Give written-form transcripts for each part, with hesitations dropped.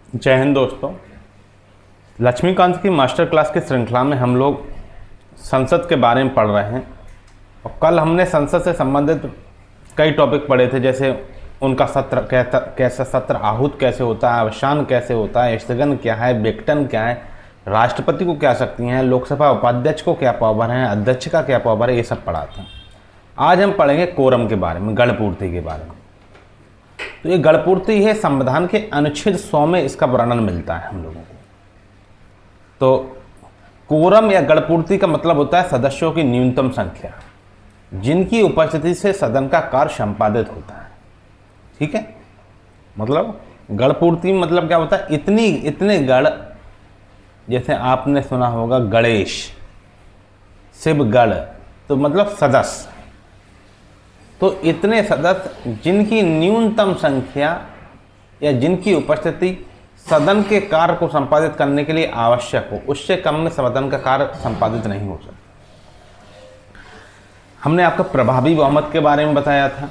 जय हिंद दोस्तों। लक्ष्मीकांत की मास्टर क्लास की श्रृंखला में हम लोग संसद के बारे में पढ़ रहे हैं और कल हमने संसद से संबंधित कई टॉपिक पढ़े थे, जैसे उनका सत्र कैसा सत्र आहूत कैसे होता है, अवसान कैसे होता है, स्थगन क्या है, विघटन क्या है, राष्ट्रपति को क्या शक्ति हैं, लोकसभा उपाध्यक्ष को क्या पावर है, अध्यक्ष का क्या पावर है, ये सब पढ़ा था। आज हम पढ़ेंगे कोरम के बारे में, गणपूर्ति के बारे में। तो ये गणपूर्ति है, संविधान के अनुच्छेद 100 में इसका वर्णन मिलता है हम लोगों को। तो कोरम या गणपूर्ति का मतलब होता है सदस्यों की न्यूनतम संख्या जिनकी उपस्थिति से सदन का कार्य संपादित होता है। ठीक है, मतलब गणपूर्ति मतलब क्या होता है, इतने गण, जैसे आपने सुना होगा गणेश, शिव गण, तो मतलब सदस्य, तो इतने सदस्य जिनकी न्यूनतम संख्या या जिनकी उपस्थिति सदन के कार्य को संपादित करने के लिए आवश्यक हो, उससे कम में सदन का कार्य संपादित नहीं हो सकता। हमने आपको प्रभावी बहुमत के बारे में बताया था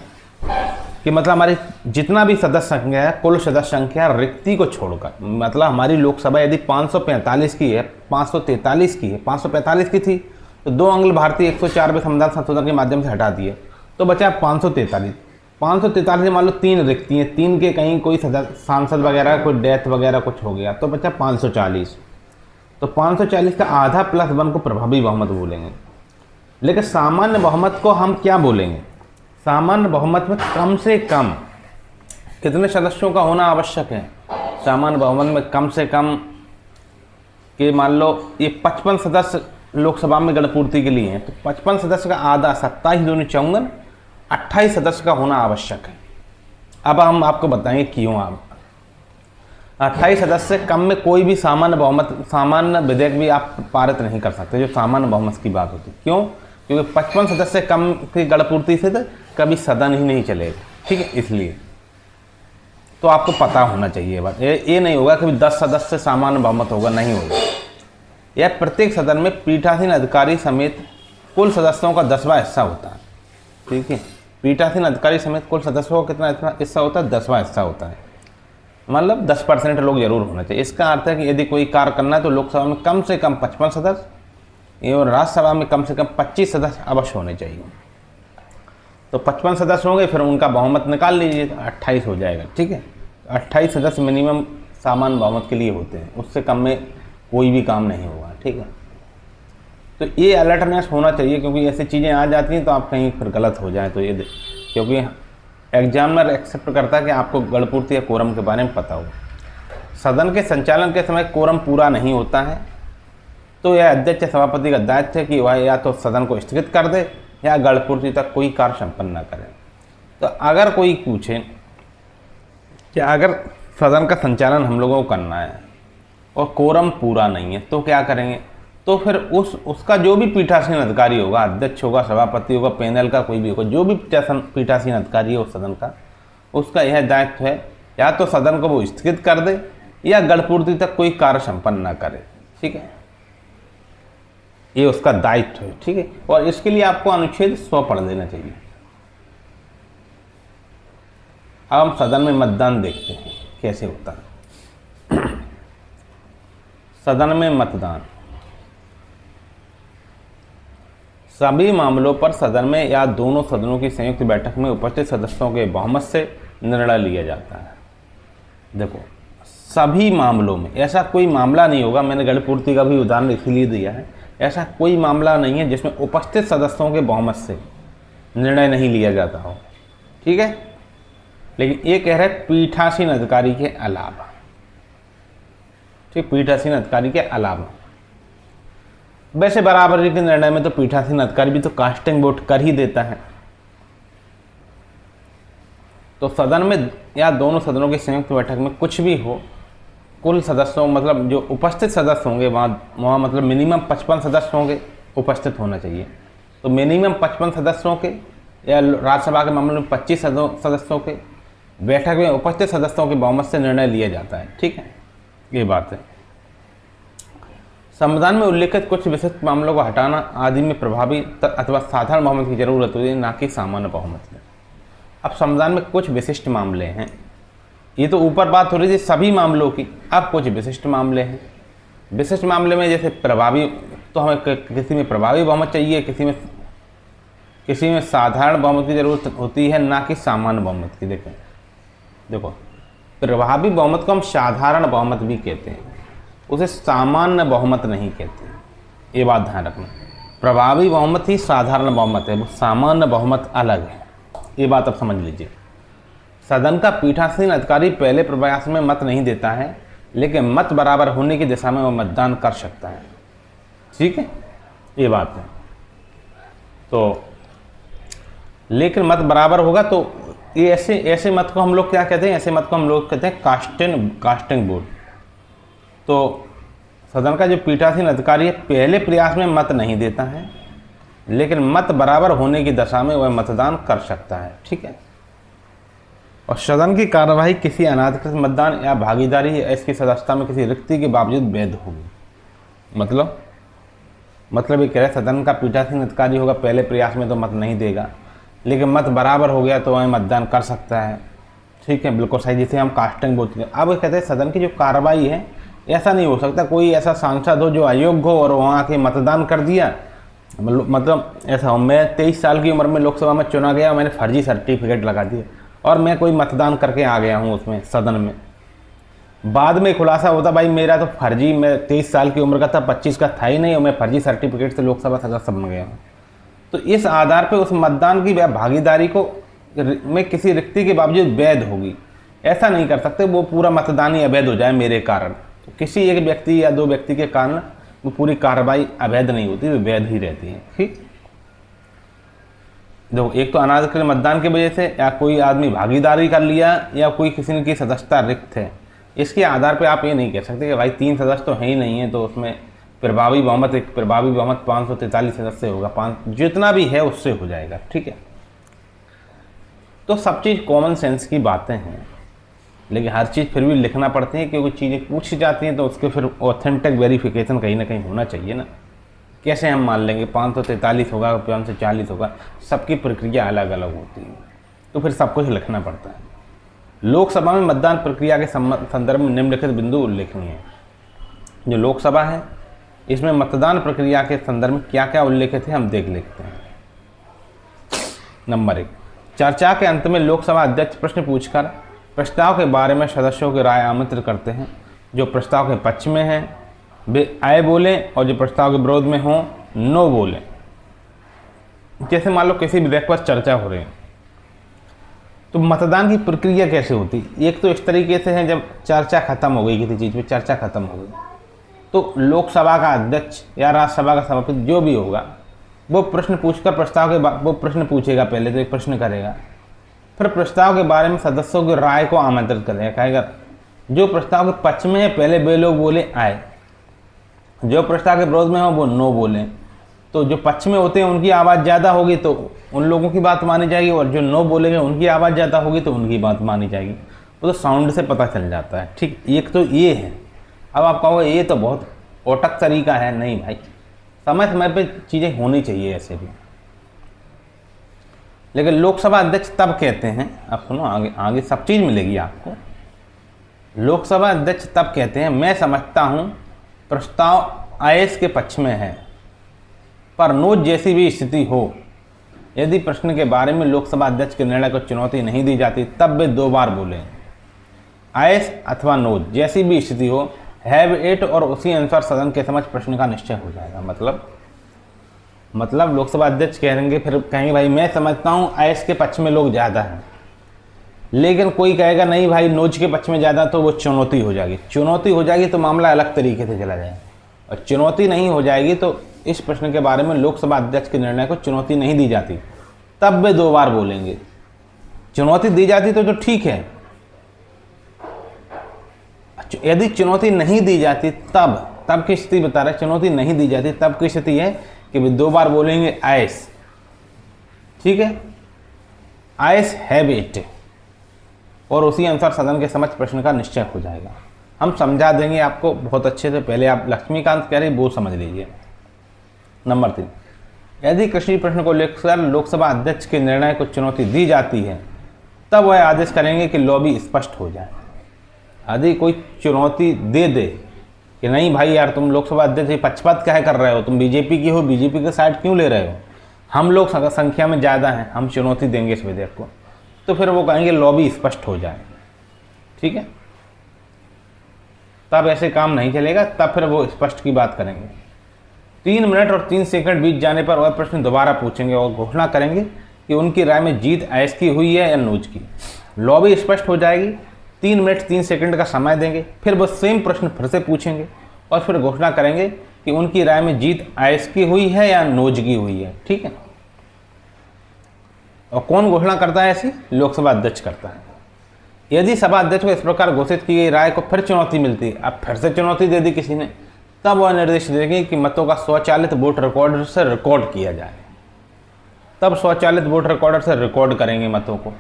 कि मतलब हमारी जितना भी सदस्य संख्या है, कुल सदस्य संख्या रिक्ति को छोड़कर, मतलब हमारी लोकसभा यदि 545 की है, 543 की है, 545 की थी तो 2 अंग्ल भारतीय 104वें संविधान संशोधन के माध्यम से हटा दिए तो बचा 543। 543 मान लो 3 रिक्ति हैं, 3 के कहीं कोई सांसद वगैरह कोई डेथ वगैरह कुछ हो गया तो बचा 540। तो 540 का आधा प्लस 1 को प्रभावी बहुमत बोलेंगे। लेकिन सामान्य बहुमत को हम क्या बोलेंगे? सामान्य बहुमत में कम से कम कितने सदस्यों का होना आवश्यक है? सामान्य बहुमत में कम से कम कि मान लो ये 55 सदस्य लोकसभा में गणपूर्ति के लिए हैं, तो 55 सदस्य का आधा 27 दूनी 54, 28 सदस्य का होना आवश्यक है। अब हम आपको बताएंगे क्यों। आप 28 सदस्य से कम में कोई भी सामान्य विधेयक भी आप पारित नहीं कर सकते, जो सामान्य बहुमत की बात होती है। क्यों? क्योंकि 55 सदस्य से कम की गणपूर्ति से तो कभी सदन ही नहीं चलेगा। ठीक है, इसलिए तो आपको पता होना चाहिए बात। ये नहीं होगा कि 10 सदस्य से सामान्य बहुमत होगा, नहीं होगा। यह प्रत्येक सदन में पीठासीन अधिकारी समेत कुल सदस्यों का 10वां हिस्सा होता है। ठीक है, पीठासीन अधिकारी समेत कुल सदस्यों का कितना हिस्सा होता है? 10वां हिस्सा होता है। मतलब 10% लोग जरूर होना चाहिए। इसका अर्थ है कि यदि कोई कार्य करना है तो लोकसभा में कम से कम 55 सदस्य और राज्यसभा में कम से कम 25 सदस्य अवश्य होने चाहिए। तो 55 सदस्य होंगे, फिर उनका बहुमत निकाल लीजिए तो 28 हो जाएगा। ठीक है, 28 सदस्य मिनिमम सामान्य बहुमत के लिए होते हैं, उससे कम में कोई भी काम नहीं होगा। ठीक है, तो ये अलर्टनेस होना चाहिए, क्योंकि ऐसी चीज़ें आ जाती हैं तो आप कहीं फिर गलत हो जाए तो ये, क्योंकि एग्जामिनर एक्सेप्ट करता है कि आपको गणपूर्ति या कोरम के बारे में पता हो। सदन के संचालन के समय कोरम पूरा नहीं होता है तो यह अध्यक्ष या सभापति का दायित्व है कि वह या तो सदन को स्थगित कर दे या गणपूर्ति तक कोई कार्य संपन्न न करे। तो अगर कोई पूछे कि अगर सदन का संचालन हम लोगों को करना है और कोरम पूरा नहीं है तो क्या करेंगे? तो फिर उसका जो भी पीठासीन अधिकारी होगा, अध्यक्ष होगा, सभापति होगा, पैनल का कोई भी होगा, जो भी पीठासीन अधिकारी है उस सदन का, उसका यह दायित्व है या तो सदन को वो स्थगित कर दे या गणपूर्ति तक कोई कार्य संपन्न न करे। ठीक है, ये उसका दायित्व है। ठीक है, और इसके लिए आपको अनुच्छेद 100 पढ़ लेना चाहिए। अब हम सदन में मतदान देखते हैं कैसे होता है। सदन में मतदान सभी मामलों पर सदन में या दोनों सदनों की संयुक्त बैठक में उपस्थित सदस्यों के बहुमत से निर्णय लिया जाता है। देखो, सभी मामलों में, ऐसा कोई मामला नहीं होगा, मैंने गणपूर्ति का भी उदाहरण इसीलिए दिया है, ऐसा कोई मामला नहीं है जिसमें उपस्थित सदस्यों के बहुमत से निर्णय नहीं लिया जाता हो। ठीक है, लेकिन ये कह रहे पीठासीन अधिकारी के अलावा। ठीक, पीठासीन अधिकारी के अलावा। वैसे बराबरी के निर्णय में तो पीठासीन अधिकारी भी तो कास्टिंग वोट कर ही देता है। तो सदन में या दोनों सदनों की संयुक्त बैठक में कुछ भी हो, कुल सदस्यों मतलब जो उपस्थित सदस्य होंगे वहाँ मतलब मिनिमम 55 सदस्य होंगे, उपस्थित होना चाहिए। तो मिनिमम 55 सदस्यों के या राज्यसभा के मामले में 25 सदस्यों के बैठक में उपस्थित सदस्यों के बहुमत से निर्णय लिया जाता है। ठीक है, ये बात है। संविधान में उल्लेखित कुछ विशिष्ट मामलों को हटाना आदि में प्रभावी अथवा साधारण बहुमत की जरूरत होती है, ना कि सामान्य बहुमत में। अब संविधान में कुछ विशिष्ट मामले हैं ये तो ऊपर बात हो रही थी सभी मामलों की। अब कुछ विशिष्ट मामले हैं। विशिष्ट मामले में जैसे प्रभावी, तो हमें किसी में प्रभावी बहुमत चाहिए, किसी में साधारण बहुमत की जरूरत होती है, ना कि सामान्य बहुमत की। देखो प्रभावी बहुमत को हम साधारण बहुमत भी कहते हैं, उसे सामान्य बहुमत नहीं कहते हैं, ये बात ध्यान रखना। प्रभावी बहुमत ही साधारण बहुमत है, वो सामान्य बहुमत अलग है, ये बात आप समझ लीजिए। सदन का पीठासीन अधिकारी पहले प्रयास में मत नहीं देता है, लेकिन मत बराबर होने की दिशा में वो मतदान कर सकता है। ठीक है, ये बात है। तो लेकिन मत बराबर होगा तो ये ऐसे मत को हम लोग क्या कहते हैं, ऐसे मत को हम लोग कहते हैं कास्टिंग वोट। तो सदन का जो पीठासीन अधिकारी है पहले प्रयास में मत नहीं देता है, लेकिन मत बराबर होने की दशा में वह मतदान कर सकता है। ठीक है, और सदन की कार्यवाही किसी अनाधिकृत मतदान या भागीदारी या इसकी सदस्यता में किसी रिक्ति के बावजूद वैध होगी। मतलब ये कह रहे सदन का पीठासीन अधिकारी होगा पहले प्रयास में तो मत नहीं देगा, लेकिन मत बराबर हो गया तो वह मतदान कर सकता है। ठीक है, बिल्कुल सही, जिसे हम कास्टिंग बोलते हैं। अब कहते हैं सदन की जो कार्रवाई है, ऐसा नहीं हो सकता कोई ऐसा सांसद हो जो अयोग्य हो और वहाँ आके मतदान कर दिया। मतलब ऐसा हो, मैं 23 साल की उम्र में लोकसभा में चुना गया, मैंने फर्जी सर्टिफिकेट लगा दिया और मैं कोई मतदान करके आ गया हूँ उसमें सदन में। बाद में खुलासा होता भाई मेरा तो फर्जी, मैं 23 साल की उम्र का था, 25 का था ही नहीं, और मैं फर्जी सर्टिफिकेट से लोकसभा सदस्य बन गया हूँ। तो इस आधार पर उस मतदान की भागीदारी को में किसी रिक्ति के बावजूद वैध होगी। ऐसा नहीं कर सकते वो पूरा मतदान ही अवैध हो जाए मेरे कारण। तो किसी एक व्यक्ति या दो व्यक्ति के कारण वो पूरी कार्रवाई अवैध नहीं होती, वो वैध ही रहती है। ठीक, देखो एक तो अनाधिकृत मतदान की वजह से, या कोई आदमी भागीदारी कर लिया, या कोई किसी की सदस्यता रिक्त है। इसके आधार पे आप ये नहीं कह सकते कि भाई 3 सदस्य तो है ही नहीं है तो उसमें प्रभावी बहुमत 543 सदस्य होगा, 5 जितना भी है उससे हो जाएगा। ठीक है, तो सब चीज़ कॉमन सेंस की बातें हैं, लेकिन हर चीज़ फिर भी लिखना पड़ती है क्योंकि चीज़ें पूछी जाती हैं तो उसके फिर ऑथेंटिक वेरिफिकेशन कहीं ना कहीं होना चाहिए ना। कैसे हम मान लेंगे 543 होगा, 540 होगा, सबकी प्रक्रिया अलग अलग होती है, तो फिर सब कुछ लिखना पड़ता है। लोकसभा में मतदान प्रक्रिया के संदर्भ में निम्नलिखित बिंदु उल्लेखनीय है। जो लोकसभा है इसमें मतदान प्रक्रिया के संदर्भ में क्या क्या उल्लेखित है हम देख लेते हैं। नंबर 1, चर्चा के अंत में लोकसभा अध्यक्ष प्रश्न पूछकर प्रस्ताव के बारे में सदस्यों की राय आमंत्रित करते हैं। जो प्रस्ताव के पक्ष में हैं वे आए बोलें और जो प्रस्ताव के विरोध में हों नो बोलें। जैसे मान लो किसी विधेयक पर चर्चा हो रही है तो मतदान की प्रक्रिया कैसे होती है। एक तो इस तरीके से है, जब चर्चा खत्म हो गई, किसी चीज़ पे चर्चा खत्म हो गई तो लोकसभा का अध्यक्ष या राज्यसभा का सभापति जो भी होगा वो प्रश्न पूछकर प्रस्ताव के वो प्रश्न पूछेगा, पहले तो एक प्रश्न करेगा, फिर प्रस्ताव के बारे में सदस्यों की राय को आमंत्रित करेगा। कहेगा जो प्रस्ताव के पक्ष में है पहले वे लोग बोले आए, जो प्रस्ताव के विरोध में हो वो नो बोले। तो जो पक्ष में होते हैं उनकी आवाज़ ज़्यादा होगी तो उन लोगों की बात मानी जाएगी, और जो नो बोलेंगे उनकी आवाज़ ज़्यादा होगी तो उनकी बात मानी जाएगी। वो तो साउंड से पता चल जाता है। ठीक, एक तो ये है। अब आप कहोगे ये तो बहुत ओटक तरीका है। नहीं भाई, समय समय पे चीज़ें होनी चाहिए ऐसे भी। लेकिन लोकसभा अध्यक्ष तब कहते हैं, आप सुनो आगे आगे सब चीज़ मिलेगी आपको। लोकसभा अध्यक्ष तब कहते हैं मैं समझता हूँ प्रस्ताव आयस के पक्ष में है, पर नो जैसी भी स्थिति हो, यदि प्रश्न के बारे में लोकसभा अध्यक्ष के निर्णय को चुनौती नहीं दी जाती तब वे 2 बार बोलें। आयस अथवा नो जैसी भी स्थिति हो, हैव इट, और उसी अनुसार सदन के समक्ष प्रश्न का निश्चय हो जाएगा। मतलब लोकसभा अध्यक्ष कहेंगे, फिर कहेंगे भाई मैं समझता हूँ आयस के पक्ष में लोग ज़्यादा हैं, लेकिन कोई कहेगा नहीं भाई नोज के पक्ष में ज़्यादा, तो वो चुनौती हो जाएगी। चुनौती हो जाएगी तो मामला अलग तरीके से चला जाएगा, और चुनौती नहीं हो जाएगी तो इस प्रश्न के बारे में लोकसभा अध्यक्ष के निर्णय को चुनौती नहीं दी जाती तब वे 2 बार बोलेंगे। चुनौती दी जाती तो ठीक है, यदि चुनौती नहीं दी जाती तब की स्थिति बता रहे, चुनौती नहीं दी जाती तब की स्थिति है कि वे 2 बार बोलेंगे आयस। ठीक है, आयस हैव इट, और उसी अनुसार सदन के समक्ष प्रश्न का निश्चय हो जाएगा। हम समझा देंगे आपको बहुत अच्छे से, पहले आप लक्ष्मीकांत कह रहे वो समझ लीजिए। नंबर 3, यदि किसी प्रश्न को लेकर लोकसभा अध्यक्ष के निर्णय को चुनौती दी जाती है तब वह आदेश करेंगे कि लॉबी स्पष्ट हो जाए। यदि कोई चुनौती दे दे कि नहीं भाई यार तुम लोकसभा अध्यक्ष पक्षपात क्या कर रहे हो, तुम बीजेपी की हो, बीजेपी के साइड क्यों ले रहे हो, हम लोग संख्या में ज़्यादा हैं, हम चुनौती देंगे इस विधेयक को, तो फिर वो कहेंगे लॉबी स्पष्ट हो जाए। ठीक है, तब ऐसे काम नहीं चलेगा, तब फिर वो स्पष्ट की बात करेंगे। 3 मिनट और 3 सेकंड बीत जाने पर वह प्रश्न दोबारा पूछेंगे और घोषणा करेंगे कि उनकी राय में जीत ऐश की हुई है या नोज की। लॉबी स्पष्ट हो जाएगी, 3 मिनट 3 सेकंड का समय देंगे, फिर वो सेम प्रश्न फिर से पूछेंगे और फिर घोषणा करेंगे कि उनकी राय में जीत ऐश की हुई है या नोज की हुई है। ठीक है, और कौन घोषणा करता है ऐसी? लोकसभा अध्यक्ष करता है। यदि सभा अध्यक्ष को इस प्रकार घोषित की गई राय को फिर चुनौती मिलती है, अब फिर से चुनौती दे दी किसी ने, तब वह निर्देश देंगे कि मतों का स्वचालित वोट रिकॉर्डर से रिकॉर्ड किया जाए। तब स्वचालित वोट रिकॉर्डर से रिकॉर्ड करेंगे मतों को,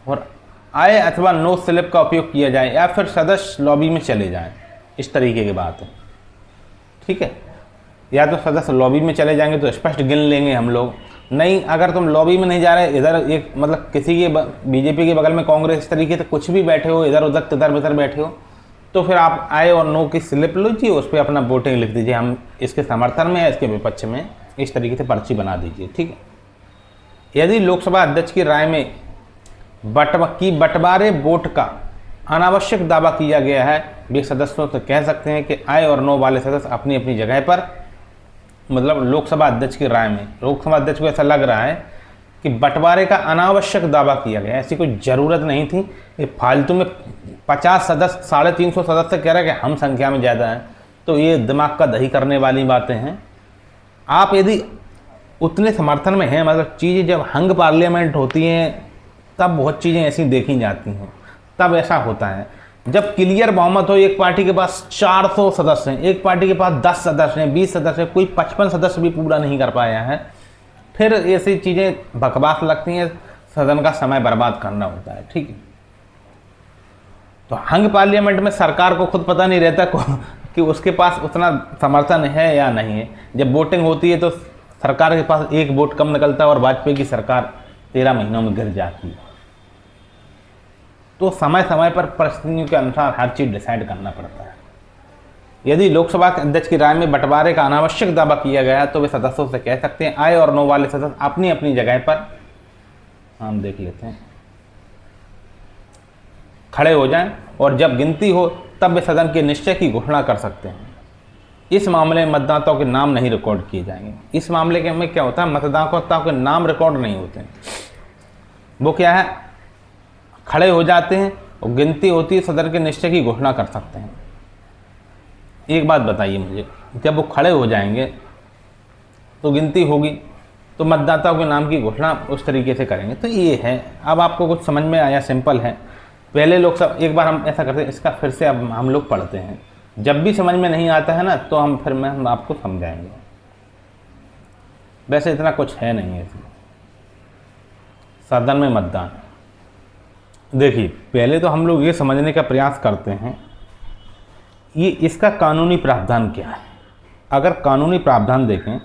और आय अथवा नो स्लिप का उपयोग किया जाए या फिर सदस्य लॉबी में चले जाएं। इस तरीके की बात है। ठीक है, या तो सदस्य लॉबी में चले जाएंगे तो स्पष्ट गिन लेंगे हम लोग, नहीं अगर तुम लॉबी में नहीं जा रहे, इधर एक मतलब किसी के बीजेपी के बगल में कांग्रेस, इस तरीके से कुछ भी बैठे हो, इधर उधर तिधर बिधर बैठे हो, तो फिर आप आए और नो की स्लिप लीजिए, उस पर अपना वोटिंग लिख दीजिए, हम इसके समर्थन में है, इसके विपक्ष में, इस तरीके से पर्ची बना दीजिए। ठीक है, यदि लोकसभा अध्यक्ष की राय में बंटवारे वोट का अनावश्यक दावा किया गया है, वे सदस्यों से कह सकते हैं कि आय और नो वाले सदस्य अपनी अपनी जगह पर, मतलब लोकसभा अध्यक्ष की राय में लोकसभा अध्यक्ष को ऐसा लग रहा है कि बंटवारे का अनावश्यक दावा किया गया, ऐसी कोई ज़रूरत नहीं थी, ये फालतू में 50 सदस्य 350 सदस्य कह रहे हैं कि हम संख्या में ज़्यादा हैं, तो ये दिमाग का दही करने वाली बातें हैं। आप यदि उतने समर्थन में हैं, मतलब चीज़ें जब हंग पार्लियामेंट होती हैं तब बहुत चीज़ें ऐसी देखी जाती हैं, तब ऐसा होता है। जब क्लियर बहुमत हो, एक पार्टी के पास 400 सदस्य हैं, एक पार्टी के पास 10 सदस्य हैं, 20 सदस्य हैं, कोई 55 सदस्य भी पूरा नहीं कर पाया है, फिर ऐसी चीज़ें बकवास लगती हैं, सदन का समय बर्बाद करना होता है। ठीक है, तो हंग पार्लियामेंट में सरकार को खुद पता नहीं रहता कि उसके पास उतना समर्थन है या नहीं है। जब वोटिंग होती है तो सरकार के पास 1 वोट कम निकलता है और वाजपेयी की सरकार 13 महीनों में गिर जाती है। तो समय समय पर परिस्थितियों के अनुसार हर चीज़ डिसाइड करना पड़ता है। यदि लोकसभा के अध्यक्ष की राय में बंटवारे का अनावश्यक दावा किया गया तो वे सदस्यों से कह सकते हैं आय और नो वाले सदस्य अपनी अपनी जगह पर, हम देख लेते हैं, खड़े हो जाएं और जब गिनती हो तब वे सदन के निश्चय की घोषणा कर सकते हैं। इस मामले में मतदाताओं के नाम नहीं रिकॉर्ड किए जाएंगे। इस मामले के में क्या होता है, मतदाताओं के नाम रिकॉर्ड नहीं होते हैं, वो क्या है, खड़े हो जाते हैं और गिनती होती है, सदन के निश्चय की घोषणा कर सकते हैं। एक बात बताइए मुझे, जब वो खड़े हो जाएंगे तो गिनती होगी तो मतदाताओं के नाम की घोषणा उस तरीके से करेंगे। तो ये है, अब आपको कुछ समझ में आया, सिंपल है। पहले लोग सब एक बार हम ऐसा करते हैं, इसका फिर से अब हम लोग पढ़ते हैं, जब भी समझ में नहीं आता है ना तो हम आपको समझाएंगे। वैसे इतना कुछ है नहीं है इसमें। सदन में मतदान, देखिए पहले तो हम लोग ये समझने का प्रयास करते हैं ये इसका कानूनी प्रावधान क्या है। अगर कानूनी प्रावधान देखें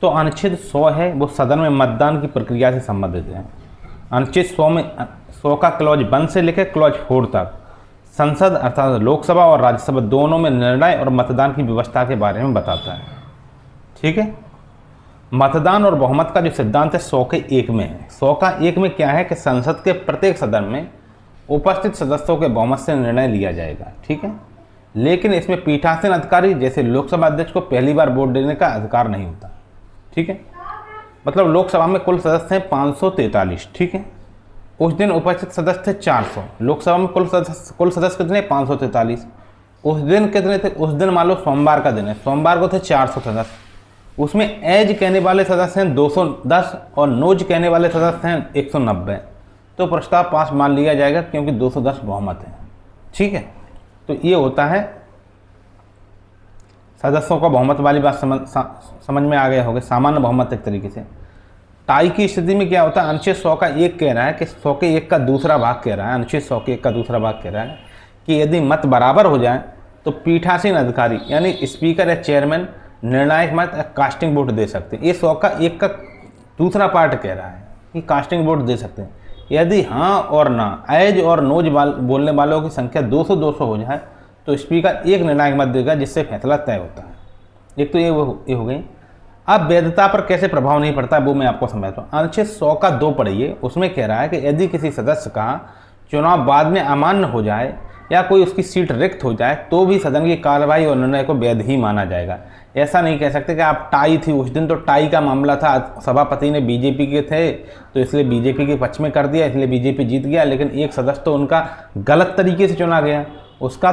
तो अनुच्छेद 100 है, वो सदन में मतदान की प्रक्रिया से संबंधित है। अनुच्छेद 100 का क्लॉज 1 से लेकर क्लॉज 4 तक संसद अर्थात लोकसभा और राज्यसभा दोनों में निर्णय और मतदान की व्यवस्था के बारे में बताता है। ठीक है, मतदान और बहुमत का जो सिद्धांत है 100 के 1 में है। 100 का 1 में क्या है कि संसद के प्रत्येक सदन में उपस्थित सदस्यों के बहुमत से निर्णय लिया जाएगा। ठीक है, लेकिन इसमें पीठासीन अधिकारी जैसे लोकसभा अध्यक्ष को पहली बार वोट देने का अधिकार नहीं होता। ठीक है, मतलब लोकसभा में कुल सदस्य हैं 543। ठीक है, उस दिन उपस्थित सदस्य थे 400। लोकसभा में कुल सदस्य कितने, 543। उस दिन कितने थे, उस दिन मान लो सोमवार का दिन है, सोमवार को थे 400 सदस्य। उसमें एज कहने वाले सदस्य हैं 210 और नोज कहने वाले सदस्य हैं 190। तो प्रस्ताव पास मान लिया जाएगा क्योंकि 210 बहुमत है। ठीक है, तो ये होता है सदस्यों का बहुमत वाली बात। समझ में आ गया होगा, सामान्य बहुमत एक तरीके से। टाई की स्थिति में क्या होता है, अनुच्छेद 100 का 1 कह रहा है कि 100 के 1 का दूसरा भाग कह रहा है, अनुच्छेद 100 के 1 का दूसरा भाग कह रहा है कि यदि मत बराबर हो जाए तो पीठासीन अधिकारी यानी स्पीकर या चेयरमैन निर्णायक मत कास्टिंग वोट दे सकते हैं। ये 100 का 1 का दूसरा पार्ट कह रहा है कि कास्टिंग वोट दे सकते हैं। यदि हाँ और ना, एज और नोज बोलने वालों की संख्या 200-200 हो जाए तो स्पीकर एक निर्णायक मत देगा जिससे फैसला तय होता है। एक तो ये हो गई। अब वैधता पर कैसे प्रभाव नहीं पड़ता वो मैं आपको समझाता हूँ। अनुच्छेद 100 का 2 पढ़िए, उसमें कह रहा है कि यदि किसी सदस्य का चुनाव बाद में अमान्य हो जाए या कोई उसकी सीट रिक्त हो जाए तो भी सदन की कार्रवाई और निर्णय को वैध ही माना जाएगा। ऐसा नहीं कह सकते कि आप टाई थी उस दिन, तो टाई का मामला था, सभापति ने बीजेपी के थे तो इसलिए बीजेपी के पक्ष में कर दिया, इसलिए बीजेपी जीत गया, लेकिन एक सदस्य तो उनका गलत तरीके से चुना गया, उसका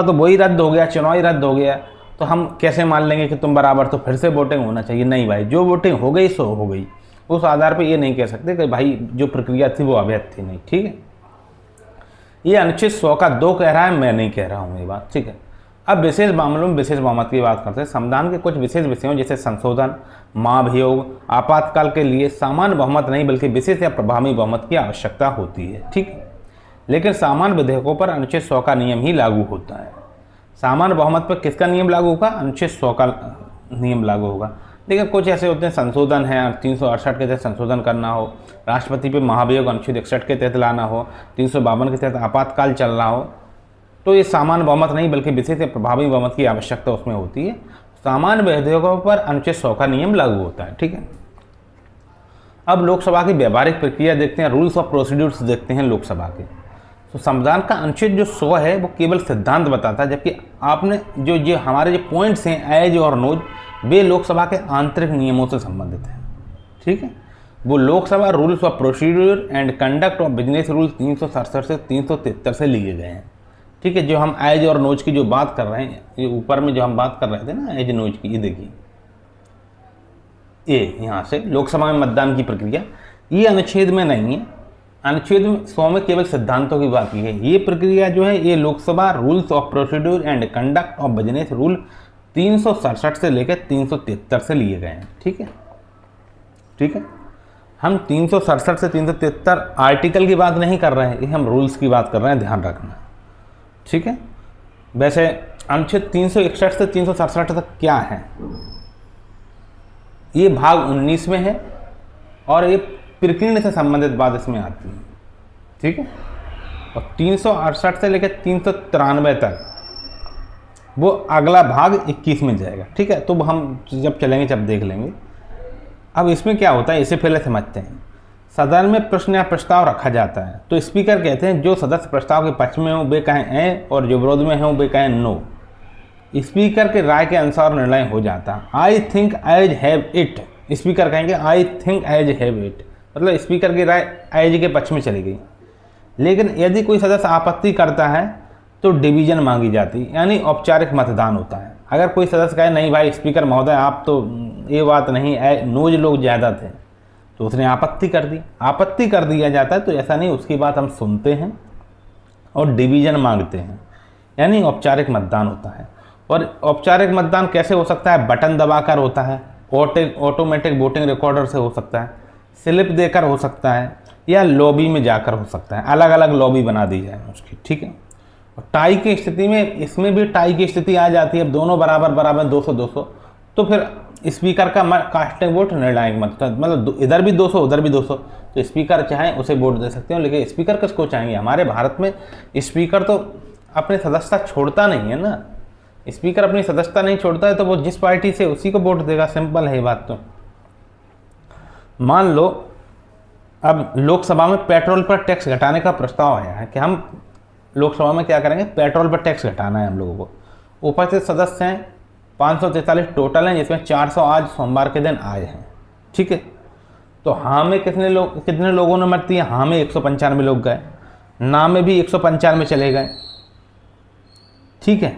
तो वही रद्द हो गया, चुनाव ही रद्द हो गया, तो हम कैसे मान लेंगे कि तुम बराबर, तो फिर से वोटिंग होना चाहिए? नहीं भाई, जो वोटिंग हो गई सो हो गई। उस आधार पर ये नहीं कह सकते कि भाई जो प्रक्रिया थी वो अवैध थी, नहीं। ठीक है, ये अनुच्छेद 100 का 2 कह रहा है, मैं नहीं कह रहा हूँ ये बात। ठीक है, अब विशेष मामलों में विशेष बहुमत की बात करते हैं। संविधान के कुछ विशेष विषयों जैसे संशोधन, महाभियोग, आपातकाल के लिए सामान्य बहुमत नहीं बल्कि विशेष या प्रभावी बहुमत की आवश्यकता होती है। ठीक है, लेकिन सामान्य विधेयकों पर अनुच्छेद 100 का नियम ही लागू होता है। सामान्य बहुमत पर किसका नियम लागू होगा? अनुच्छेद 100 का नियम लागू होगा। लेकिन कुछ ऐसे होते हैं, संशोधन है, 368 के तहत संशोधन करना हो, राष्ट्रपति पे महाभियोग अनुच्छेद 61 के तहत लाना हो, 352 के तहत आपातकाल चल रहा हो, तो ये सामान्य बहुमत नहीं बल्कि विशेष या प्रभावी बहुमत की आवश्यकता उसमें होती है। सामान्य विधेयकों पर अनुच्छेद 100 का नियम लागू होता है। ठीक है, अब लोकसभा की व्यवहारिक प्रक्रिया देखते हैं, रूल्स ऑफ प्रोसीड्यूर्स देखते हैं लोकसभा के। तो संविधान का अनुच्छेद जो 100 है वो केवल सिद्धांत बताता है, जबकि आपने जो हमारे जो पॉइंट्स हैं एज और नोज, वे लोकसभा के आंतरिक नियमों से संबंधित हैं। ठीक है, वो Lok Sabha rules of procedure and conduct of business rule 367 से 373 से लिए गए हैं। ठीक है, जो हम एज और नोज की जो बात कर रहे हैं, ये ऊपर में जो हम बात कर रहे थे ना एज नोज की, ये देखिए, ये यहाँ से लोकसभा में मतदान की प्रक्रिया, ये अनुच्छेद में नहीं है। अनुच्छेद 100 में केवल सिद्धांतों की बात की है। ये प्रक्रिया जो है ये Lok Sabha rules of procedure and conduct of business rule 367 से लेकर 373 से लिए गए हैं। ठीक है, ठीक है, हम 367 से 373 आर्टिकल की बात नहीं कर रहे हैं, ये हम रूल्स की बात कर रहे हैं, ध्यान रखना। ठीक है, वैसे अनुच्छेद 361 से 367 तक क्या है? ये भाग 19 में है और ये प्रकीर्ण से संबंधित बात इसमें आती है। ठीक है, और 368 से लेकर 393 तक वो अगला भाग 21 में जाएगा। ठीक है, तो हम जब चलेंगे जब देख लेंगे। अब इसमें क्या होता है इसे पहले समझते हैं। सदन में प्रश्न या प्रस्ताव रखा जाता है तो स्पीकर कहते हैं जो सदस्य प्रस्ताव के पक्ष में हो वे कहें ए और जो विरोध में हो वे कहें नो। स्पीकर के राय के अनुसार निर्णय हो जाता है। I think ayes have it, speaker कहेंगे I think ayes have it, मतलब स्पीकर की राय एज के पक्ष में चली गई। लेकिन यदि कोई सदस्य आपत्ति करता है तो डिवीजन मांगी जाती है, यानी औपचारिक मतदान होता है। अगर कोई सदस्य कहे नहीं भाई स्पीकर महोदय आप तो ये बात नहीं, नोज लोग ज़्यादा थे, तो उसने आपत्ति कर दी, आपत्ति कर दिया जाता है, तो ऐसा नहीं, उसकी बात हम सुनते हैं और डिवीजन मांगते हैं, यानी औपचारिक मतदान होता है। और औपचारिक मतदान कैसे हो सकता है? बटन दबाकर होता है, ऑटोमेटिक वोटिंग रिकॉर्डर से हो सकता है, स्लिप देकर हो सकता है, या लॉबी में जाकर हो सकता है, अलग अलग लॉबी बना दी जाए उसकी। ठीक है, और टाई की स्थिति में, इसमें भी टाई की स्थिति आ जाती है, दोनों बराबर बराबर 200-200, तो फिर स्पीकर का कास्टिंग वोट निर्णायक मत, मतलब इधर भी 200 उधर भी 200, तो स्पीकर चाहें उसे वोट दे सकते हो। लेकिन स्पीकर किसको चाहेंगे? हमारे भारत में स्पीकर तो अपनी सदस्यता छोड़ता नहीं है ना, स्पीकर अपनी सदस्यता नहीं छोड़ता है तो वो जिस पार्टी से उसी को वोट देगा, सिंपल है ये बात। तो मान लो अब लोकसभा में पेट्रोल पर टैक्स घटाने का प्रस्ताव आया है कि हम लोकसभा में क्या करेंगे, पेट्रोल पर टैक्स घटाना है हम लोगों को। उपस्थित सदस्य हैं 543 टोटल हैं, जिसमें 400 आज सोमवार के दिन आए हैं। ठीक है, तो हाँ में कितने लोगों ने मत दिया? हाँ में 195 लोग गए, ना में भी 195 चले गए। ठीक है,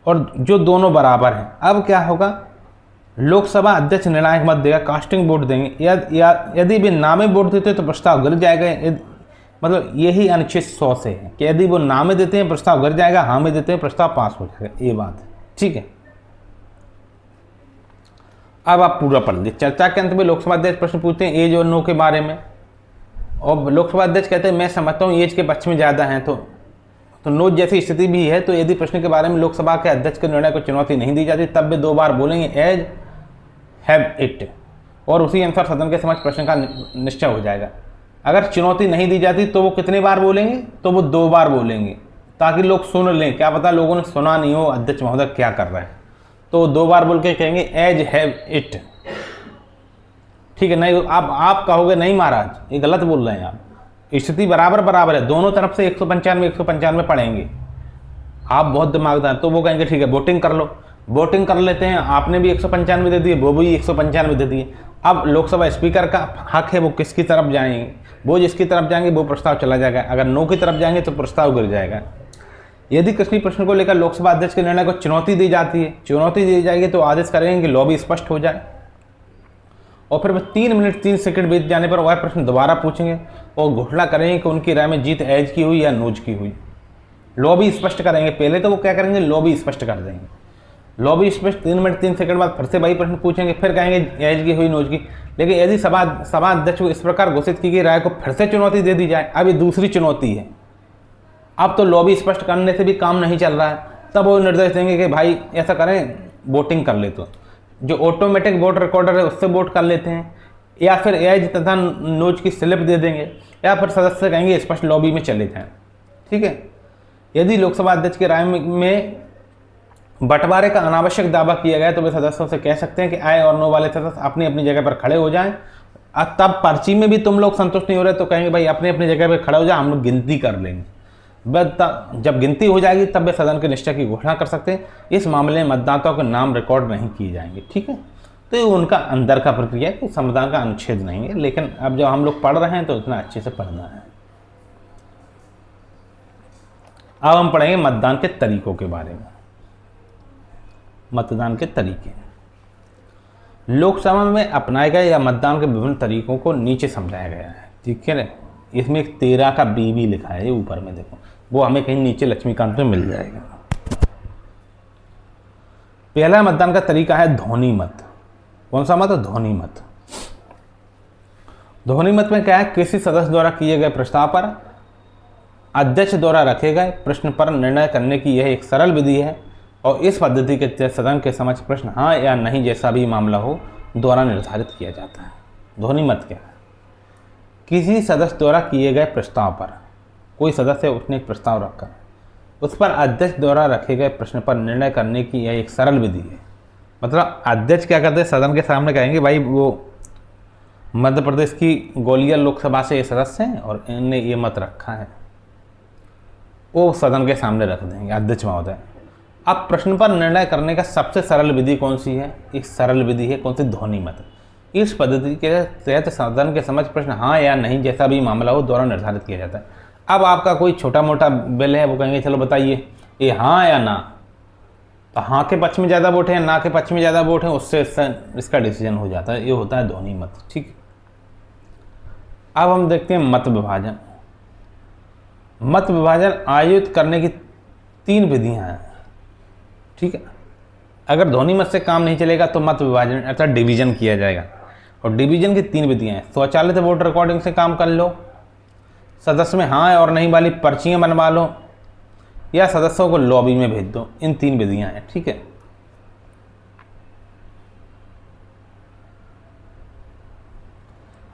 और जो दोनों बराबर हैं, अब क्या होगा, लोकसभा अध्यक्ष निर्णायक मत देगा, कास्टिंग वोट देंगे। यदि भी ना में वोट देते तो प्रस्ताव गिर जाएगा। मतलब यही अनुच्छेद 100 से है कि यदि वो ना में देते हैं प्रस्ताव गिर जाएगा, हाँ में देते हैं प्रस्ताव पास हो जाएगा, ये बात है। ठीक है, अब आप पूरा पढ़ लीजिए। चर्चा के अंत में लोकसभा अध्यक्ष प्रश्न पूछते हैं एज और नो के बारे में, और लोकसभा अध्यक्ष कहते हैं मैं समझता हूँ एज के पक्ष में ज़्यादा हैं, तो नो जैसी स्थिति भी है। तो यदि प्रश्न के बारे में लोकसभा के अध्यक्ष के निर्णय को चुनौती नहीं दी जाती तब वे 2 बार बोलेंगे एज हैव इट, और उसी अनुसार सदन के समक्ष प्रश्न का निश्चय हो जाएगा। अगर चुनौती नहीं दी जाती तो वो कितने बार बोलेंगे, तो वो 2 बार बोलेंगे, ताकि लोग सुन लें। क्या पता लोगों ने सुना नहीं हो अध्यक्ष महोदय क्या कर रहे हैं, तो 2 बार बोल के कहेंगे एज हैव इट। ठीक है, नहीं आप कहोगे नहीं महाराज ये गलत बोल रहे हैं आप, स्थिति बराबर बराबर है, दोनों तरफ से 195 पढ़ेंगे। आप बहुत दिमागदार, तो वो कहेंगे ठीक है वोटिंग कर लो। वोटिंग कर लेते हैं, आपने भी 195 दे दिए, वो भी 195 दे दिए। अब लोकसभा स्पीकर का हक है वो किसकी तरफ जाएंगे, वो जिसकी तरफ जाएंगे वो प्रस्ताव चला जाएगा। अगर नो की तरफ जाएंगे तो प्रस्ताव गिर जाएगा। यदि किसी प्रश्न को लेकर लोकसभा अध्यक्ष के निर्णय को चुनौती दी जाती है, चुनौती दी जाएगी तो आदेश करेंगे कि लॉबी स्पष्ट हो जाए, और फिर 3 मिनट 3 सेकंड बीत जाने पर वह प्रश्न दोबारा पूछेंगे और घोषणा करेंगे कि उनकी राय में जीत एज की हुई या नोज की हुई। लॉबी स्पष्ट करेंगे, पहले तो वो क्या करेंगे, लॉबी स्पष्ट कर देंगे। लॉबी स्पष्ट 3 मिनट 3 सेकंड बाद फिर से वही प्रश्न पूछेंगे, फिर कहेंगे एज की हुई नोज की। लेकिन यदि सभा अध्यक्ष को इस प्रकार घोषित की गई राय को फिर से चुनौती दे दी जाए, अब ये दूसरी चुनौती है, अब तो लॉबी स्पष्ट करने से भी काम नहीं चल रहा है, तब वो निर्देश देंगे कि भाई ऐसा करें वोटिंग कर ले, तो जो ऑटोमेटिक वोट रिकॉर्डर है उससे वोट कर लेते हैं, या फिर एज तथा नोज की स्लिप दे देंगे, या फिर सदस्य कहेंगे स्पष्ट लॉबी में चले जाएं। ठीक है, यदि लोकसभा अध्यक्ष की राय में बंटवारे का अनावश्यक दावा किया गया तो वे सदस्यों से कह सकते हैं कि आए और नो वाले सदस्य अपनी अपनी जगह पर खड़े हो जाएं। तब पर्ची में भी तुम लोग संतुष्ट नहीं हो रहे तो कहेंगे भाई अपनी अपनी जगह पर खड़े हो जाए, हम लोग गिनती कर लेंगे। जब गिनती हो जाएगी तब वे सदन के निष्ठा की घोषणा कर सकते हैं। इस मामले में मतदाताओं के नाम रिकॉर्ड नहीं किए जाएंगे। ठीक है, तो ये उनका अंदर का प्रक्रिया है, संविधान का अनुच्छेद नहीं है, लेकिन अब जब हम लोग पढ़ रहे हैं तो इतना अच्छे से पढ़ना है। अब हम पढ़ेंगे मतदान के तरीकों के बारे में। मतदान के तरीके लोकसभा में अपनाए गए या मतदान के विभिन्न तरीकों को नीचे समझाया गया है। ठीक है, इसमें एक 13 का बी भी लिखा है ऊपर में, देखो वो हमें कहीं नीचे लक्ष्मीकांत में मिल जाएगा। पहला मतदान का तरीका है ध्वनि मत। कौन सा मत? ध्वनि मत। ध्वनि मत में क्या है, किसी सदस्य द्वारा किए गए प्रस्ताव पर अध्यक्ष द्वारा रखे गए प्रश्न पर निर्णय करने की यह एक सरल विधि है, और इस पद्धति के तहत सदन के समक्ष प्रश्न हाँ या नहीं जैसा भी मामला हो द्वारा निर्धारित किया जाता है। ध्वनि मत क्या है? किसी सदस्य द्वारा किए गए प्रस्ताव पर, कोई सदस्य उसने एक प्रस्ताव रखा, उस पर अध्यक्ष द्वारा रखे गए प्रश्न पर निर्णय करने की यह एक सरल विधि है। मतलब अध्यक्ष क्या करते हैं, सदन के सामने कहेंगे भाई वो मध्य प्रदेश की ग्वालियर लोकसभा से ये सदस्य हैं और इन्होंने ये मत रखा है, वो सदन के सामने रख देंगे अध्यक्ष महोदय। अब प्रश्न पर निर्णय करने का सबसे सरल विधि कौन सी है? एक सरल विधि है कौन सी? ध्वनि मत। इस पद्धति के तहत सदन के समक्ष प्रश्न हाँ या नहीं जैसा भी मामला हो द्वारा निर्धारित किया जाता है। अब आपका कोई छोटा मोटा बिल है, वो कहेंगे चलो बताइए ये हाँ या ना, तो हाँ के पक्ष में ज़्यादा वोट है, ना के पक्ष में ज़्यादा वोट है, उससे इसका डिसीजन हो जाता है। ये होता है ध्वनि मत। ठीक, अब हम देखते हैं मत विभाजन। मत विभाजन आयोजित करने की 3 विधियां हैं। ठीक है, अगर ध्वनि मत से काम नहीं चलेगा तो मत विभाजन अर्थात डिवीजन किया जाएगा, और डिवीजन की 3 विधियां हैं। स्वचालित वोट रिकॉर्डिंग से काम कर लो, सदस्य में हाँ और नहीं वाली पर्चियां बनवा लो, या सदस्यों को लॉबी में भेज दो। इन 3 विधियां हैं। ठीक है,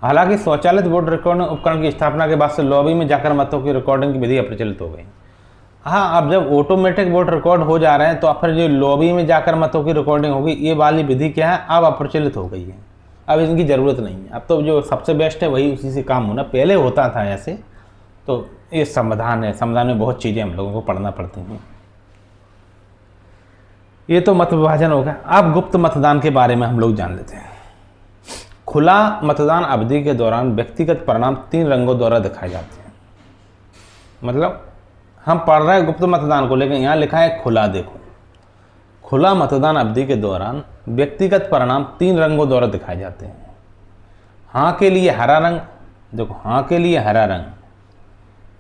हालांकि स्वचालित वोट रिकॉर्डिंग उपकरण की स्थापना के बाद से लॉबी में जाकर मतों की रिकॉर्डिंग की विधि अप्रचलित हो गई। हाँ, अब जब ऑटोमेटिक वोट रिकॉर्ड हो जा रहे हैं तो फिर जो लॉबी में जाकर मतों की रिकॉर्डिंग होगी, ये वाली विधि क्या है, अब अप्रचलित हो गई है। अब इनकी ज़रूरत नहीं है। अब तो जो सबसे बेस्ट है वही उसी से काम होना। पहले होता था ऐसे, तो ये संविधान है, संविधान में बहुत चीज़ें हम लोगों को पढ़ना पड़ती हैं। ये तो मत विभाजन हो गया। अब गुप्त मतदान के बारे में हम लोग जान लेते हैं। खुला मतदान अवधि के दौरान व्यक्तिगत परिणाम 3 रंगों द्वारा दिखाए जाते हैं। मतलब हम पढ़ रहे हैं गुप्त मतदान को, लेकिन यहाँ लिखा है खुला। देखो, खुला मतदान अवधि के दौरान व्यक्तिगत परिणाम 3 रंगों द्वारा दिखाए जाते हैं। हाँ के लिए हरा रंग, देखो हाँ के लिए हरा रंग,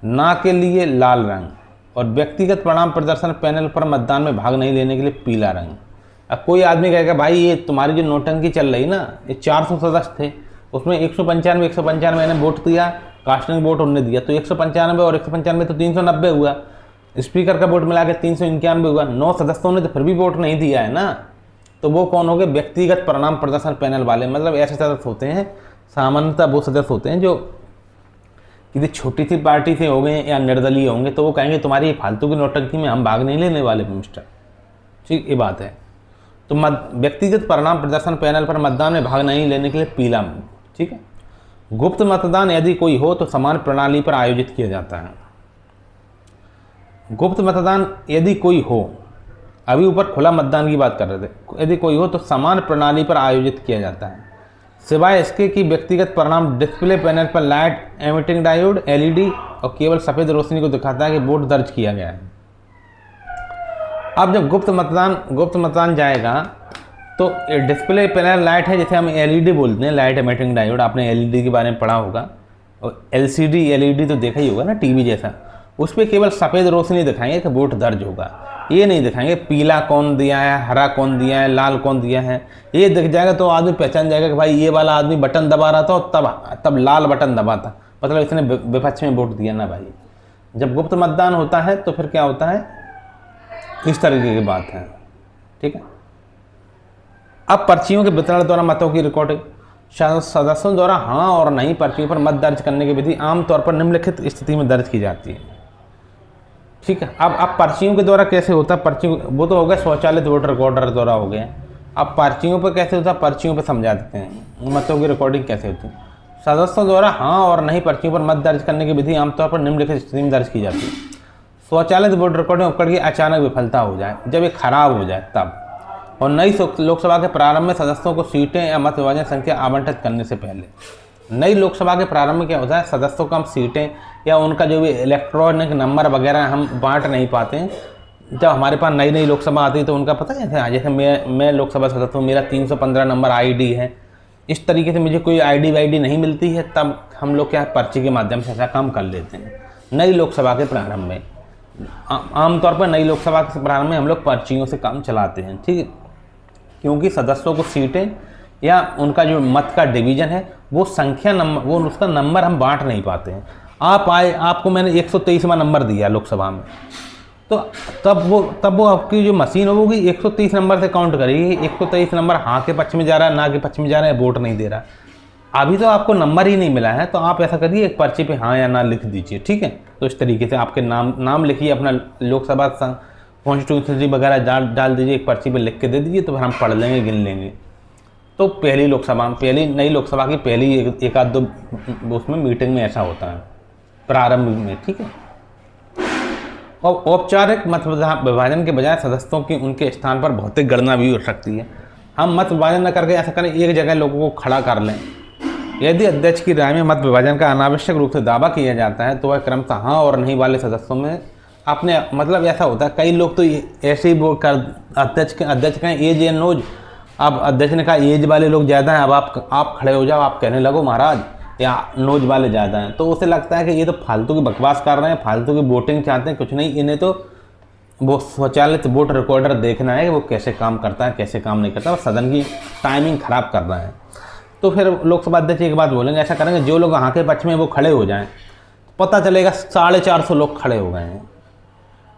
ना के लिए लाल रंग, और व्यक्तिगत परिणाम प्रदर्शन पैनल पर मतदान में भाग नहीं लेने के लिए पीला रंग। अब कोई आदमी कहेगा भाई ये तुम्हारी जो नोटंकी चल रही ना, ये 400 सदस्य थे, उसमें 195 ने वोट दिया, कास्टिंग वोट उन्होंने दिया, तो 195 और 195 तो 390 हुआ। स्पीकर का वोट मिला के 391 हुआ। 9 सदस्यों ने तो फिर भी वोट नहीं दिया है ना, तो वो कौन हो गए? व्यक्तिगत परिणाम प्रदर्शन पैनल वाले। मतलब ऐसे सदस्य होते हैं, सामान्यतः वो सदस्य होते हैं जो किसी छोटी सी पार्टी से हो गए या निर्दलीय होंगे तो वो कहेंगे तुम्हारी ये फालतू की नौटंकी में हम भाग नहीं लेने वाले मिस्टर। ठीक, ये बात है। तो व्यक्तिगत परिणाम प्रदर्शन पैनल पर मतदान में भाग नहीं लेने के लिए पीला। ठीक है। गुप्त मतदान यदि कोई हो तो समान प्रणाली पर आयोजित किया जाता है। गुप्त मतदान यदि कोई हो, अभी ऊपर खुला मतदान की बात कर रहे थे, यदि कोई हो तो समान प्रणाली पर आयोजित किया जाता है, सिवाय इसके कि व्यक्तिगत परिणाम डिस्प्ले पैनल पर लाइट एमिटिंग डायोड एलईडी और केवल सफ़ेद रोशनी को दिखाता है कि वोट दर्ज किया गया है। अब जब गुप्त मतदान जाएगा तो डिस्प्ले पैनल लाइट है, जैसे हम एलईडी बोलते हैं, लाइट एमिटिंग डायोड, आपने एलईडी के बारे में पढ़ा होगा, और एलसीडी एलईडी तो देखा ही होगा ना, टीवी जैसा। उस पर केवल सफ़ेद रोशनी दिखाएंगे कि वोट दर्ज होगा, ये नहीं दिखाएंगे पीला कौन दिया है, हरा कौन दिया है, लाल कौन दिया है। ये दिख जाएगा तो आदमी पहचान जाएगा कि भाई ये वाला आदमी बटन दबा रहा था और तब लाल बटन दबा था, मतलब इसने विपक्ष में वोट दिया ना भाई। जब गुप्त मतदान होता है तो फिर क्या होता है, इस तरीके की बात है। ठीक है। अब पर्चियों के वितरण द्वारा मतों की रिकॉर्डिंग, सदस्यों द्वारा हाँ और नहीं पर्चियों पर मत दर्ज करने की विधि आमतौर पर निम्नलिखित स्थिति में दर्ज की जाती है। ठीक है। अब पर्चियों के द्वारा कैसे होता है, पर्चियों वो तो हो गया स्वचालित वोट रिकॉर्डर द्वारा हो गया। अब पर्चियों पर कैसे होता है, पर्चियों पर समझा देते हैं मतों की रिकॉर्डिंग कैसे होती है। सदस्यों द्वारा हाँ और नहीं पर्चियों पर मत दर्ज करने की विधि आमतौर पर निम्नलिखित स्थिति में दर्ज की जाती है। स्वचालित वोट रिकॉर्डिंग उपकरण की अचानक विफलता हो जाए, जब ये खराब हो जाए तब, और नई लोकसभा के प्रारंभ में सदस्यों को सीटें या मत विभाजन संख्या आवंटित करने से पहले। नई लोकसभा के प्रारंभ में क्या होता है, सदस्यों को हम सीटें या उनका जो भी इलेक्ट्रॉनिक नंबर वगैरह हम बांट नहीं पाते हैं। जब हमारे पास नई लोकसभा आती है तो उनका पता है, जैसे मैं लोकसभा सदस्य हूँ, मेरा 315 नंबर आईडी है, इस तरीके से मुझे कोई आईडी वाईडी नहीं मिलती है, तब हम लोग क्या पर्ची के माध्यम से ऐसा काम कर लेते हैं। नई लोकसभा के प्रारंभ में आमतौर पर नई लोकसभा के प्रारंभ में हम लोग पर्चियों से काम चलाते हैं। ठीक है। क्योंकि सदस्यों को सीटें या उनका जो मत का डिवीज़न है वो संख्या नंबर, वो उसका नंबर हम बांट नहीं पाते हैं। आप आए, आपको मैंने 123वां नंबर दिया लोकसभा में, तो तब वो आपकी जो मशीन होगी 130 नंबर से काउंट करेगी, 123 नंबर हाँ के पक्ष में जा रहा है ना के पक्ष में जा रहा है, वोट नहीं दे रहा। अभी तो आपको नंबर ही नहीं मिला है, तो आप ऐसा करिए एक पर्ची पे हाँ या ना लिख दीजिए। ठीक है। तो इस तरीके से आपके नाम लिखिए, अपना लोकसभा कॉन्स्टिट्यूंसी वगैरह डाल दीजिए, एक पर्ची पे लिख के दे दीजिए, तो फिर हम पढ़ लेंगे, गिन लेंगे। तो पहली नई लोकसभा की पहली एक आध दो उसमें मीटिंग में ऐसा होता है प्रारंभ में। ठीक है। और औपचारिक मत विभाजन के बजाय सदस्यों की उनके स्थान पर भौतिक गणना भी हो सकती है। हम मत विभाजन न करके ऐसा करें, एक जगह लोगों को खड़ा कर लें। यदि अध्यक्ष की राय में मत विभाजन का अनावश्यक रूप से दावा किया जाता है तो वह क्रमशः हाँ और नहीं वाले सदस्यों में अपने, मतलब ऐसा होता है, कई लोग तो ऐसे ही वो कर अध्यक्ष का एज एंड नोज, अब अध्यक्ष ने कहा एज वाले लोग ज़्यादा हैं, अब आप खड़े हो जाओ, आप कहने लगो महाराज, या नोज वाले ज़्यादा हैं, तो उसे लगता है कि ये तो फालतू की बकवास कर रहे हैं, फालतू की वोटिंग चाहते हैं, कुछ नहीं, इन्हें तो वो स्वचालित वोट रिकॉर्डर देखना है कि वो कैसे काम करता है कैसे काम नहीं करता, वो सदन की टाइमिंग खराब कर रहा है। तो फिर लोकसभा अध्यक्ष एक बात बोलेंगे, ऐसा करेंगे जो लोग हाँ के पक्ष में वो खड़े हो जाएं, पता चलेगा 450 लोग खड़े हो गए हैं।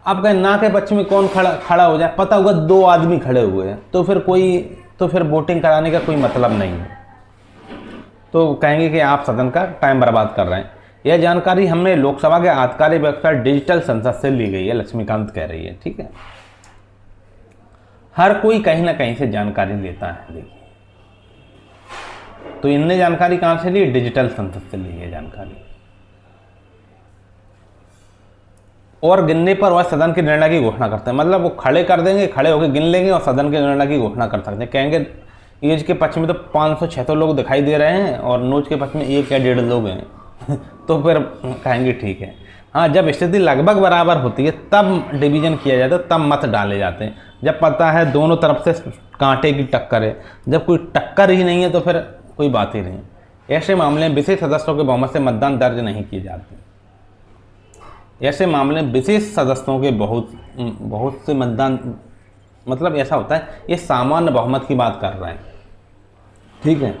अब कहें ना के पक्ष में कौन खड़ा हो जाए, पता होगा 2 आदमी खड़े हुए हैं, तो फिर वोटिंग कराने का कोई मतलब नहीं है, तो कहेंगे कि आप सदन का टाइम बर्बाद कर रहे हैं। यह जानकारी हमने लोकसभा के आधिकारिक वेबसाइट डिजिटल संसद से ली गई है, लक्ष्मीकांत कह रही है। ठीक है। हर कोई कहीं ना कहीं से जानकारी लेता है, देखिए, तो इनने जानकारी कहां से ली, डिजिटल संसद से ली है जानकारी। और गिनने पर वह सदन के निर्णय की घोषणा करते हैं, मतलब वो खड़े कर देंगे, खड़े होकर गिन लेंगे और सदन के निर्णय की घोषणा कर सकते हैं। कहेंगे एज के पक्ष में तो 500-600 लोग दिखाई दे रहे हैं और नोज के पक्ष में 1 या 1.5 लोग हैं तो फिर कहेंगे ठीक है। हाँ, जब स्थिति लगभग बराबर होती है तब डिवीजन किया जाता है, तब मत डाले जाते हैं, जब पता है दोनों तरफ से कांटे की टक्कर है। जब कोई टक्कर ही नहीं है तो फिर कोई बात ही नहीं। ऐसे मामले में विशेष सदस्यों के बहुमत से मतदान दर्ज नहीं किए जाते। ऐसे मामले में विशेष सदस्यों के बहुत से मतदान, मतलब ऐसा होता है, ये सामान्य बहुमत की बात कर रहे हैं। ठीक है।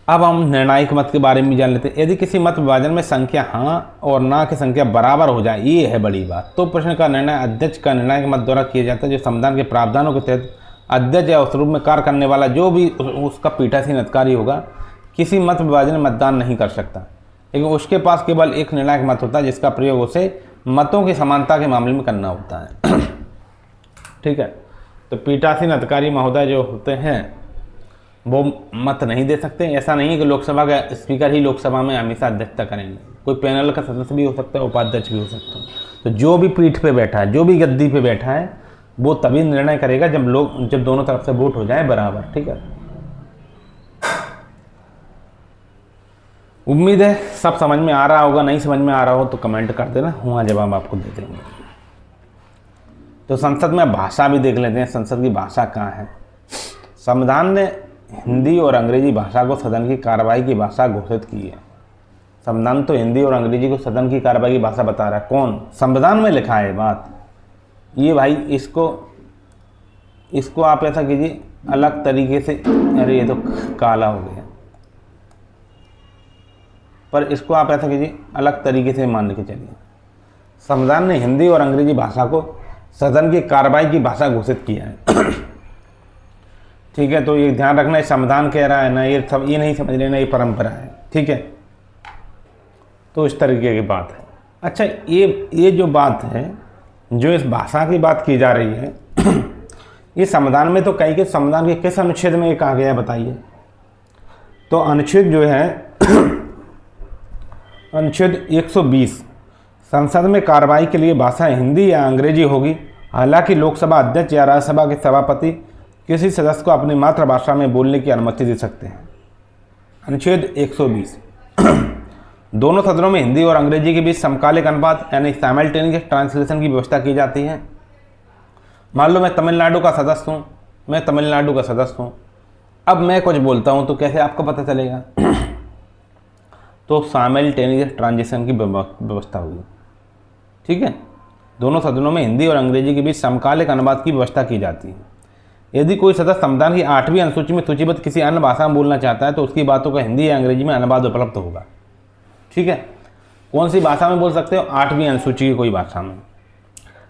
अब हम निर्णायक मत के बारे में जान लेते हैं। यदि किसी मत विभाजन में संख्या हाँ और ना की संख्या बराबर हो जाए, ये है बड़ी बात, तो प्रश्न का निर्णय अध्यक्ष का निर्णायक मत द्वारा किया जाता है, जो संविधान के प्रावधानों के तहत अध्यक्ष या उस रूप में कार्य करने वाला जो भी उसका पीठासीन अधिकारी होगा किसी मत विभाजन में मतदान नहीं कर सकता, लेकिन उसके पास केवल एक निर्णायक मत होता है जिसका प्रयोग उसे मतों की समानता के मामले में करना होता है। ठीक है, तो पीठासीन अधिकारी महोदय जो होते हैं वो मत नहीं दे सकते। ऐसा नहीं है कि लोकसभा का स्पीकर ही लोकसभा में हमेशा अध्यक्षता करेंगे, कोई पैनल का सदस्य भी हो सकता है, उपाध्यक्ष भी हो सकता है। तो जो भी पीठ पे बैठा है, जो भी गद्दी पे बैठा है, वो तभी निर्णय करेगा जब दोनों तरफ से वोट हो जाए बराबर। ठीक है, उम्मीद है सब समझ में आ रहा होगा। नहीं समझ में आ रहा हो तो कमेंट कर देना, वहाँ जवाब आपको दे देंगे। तो संसद में भाषा भी देख लेते हैं, संसद की भाषा कहाँ है। संविधान ने हिंदी और अंग्रेजी भाषा को सदन की कार्रवाई की भाषा घोषित की है। संविधान तो हिंदी और अंग्रेजी को सदन की कार्रवाई की भाषा बता रहा है। कौन? संविधान में लिखा है बात ये भाई। इसको आप ऐसा कीजिए अलग तरीके से, अरे ये तो काला हो गया, पर इसको आप ऐसा कीजिए अलग तरीके से मान के चलिए। संविधान ने हिंदी और अंग्रेजी भाषा को सदन की कार्रवाई की भाषा घोषित किया है। ठीक है, तो ये ध्यान रखना है, संविधान कह रहा है ना, ये नहीं समझ लेना ये परंपरा है। ठीक है, तो इस तरीके की बात है। अच्छा, ये जो बात है, जो इस भाषा की बात की जा रही है, ये संविधान में तो कहीं के संविधान के किस अनुच्छेद में ये कहा गया है बताइए? तो अनुच्छेद जो है अनुच्छेद 120, संसद में कार्रवाई के लिए भाषा हिंदी या अंग्रेजी होगी। हालांकि लोकसभा अध्यक्ष या राज्यसभा के सभापति किसी सदस्य को अपनी मातृभाषा में बोलने की अनुमति दे सकते हैं। अनुच्छेद 120 दोनों सदनों में हिंदी और अंग्रेजी के बीच समकालिक अनुवाद यानी साइमल्टेनियस ट्रांसलेशन की व्यवस्था की जाती है। मान लो मैं तमिलनाडु का सदस्य हूँ, अब मैं कुछ बोलता हूँ तो कैसे आपको पता चलेगा? तो साइमल्टेनियस ट्रांसलेशन की व्यवस्था होगी। ठीक है, दोनों सदनों में हिंदी और अंग्रेजी के बीच समकालिक अनुवाद की व्यवस्था की जाती है। यदि कोई सदस्य संविधान की 8वीं अनुसूची में सूचीबद्ध किसी अन्य भाषा में बोलना चाहता है तो उसकी बातों का हिंदी या अंग्रेजी में अनुवाद उपलब्ध होगा। ठीक है, कौन सी भाषा में बोल सकते हो? 8वीं अनुसूची की कोई भाषा में।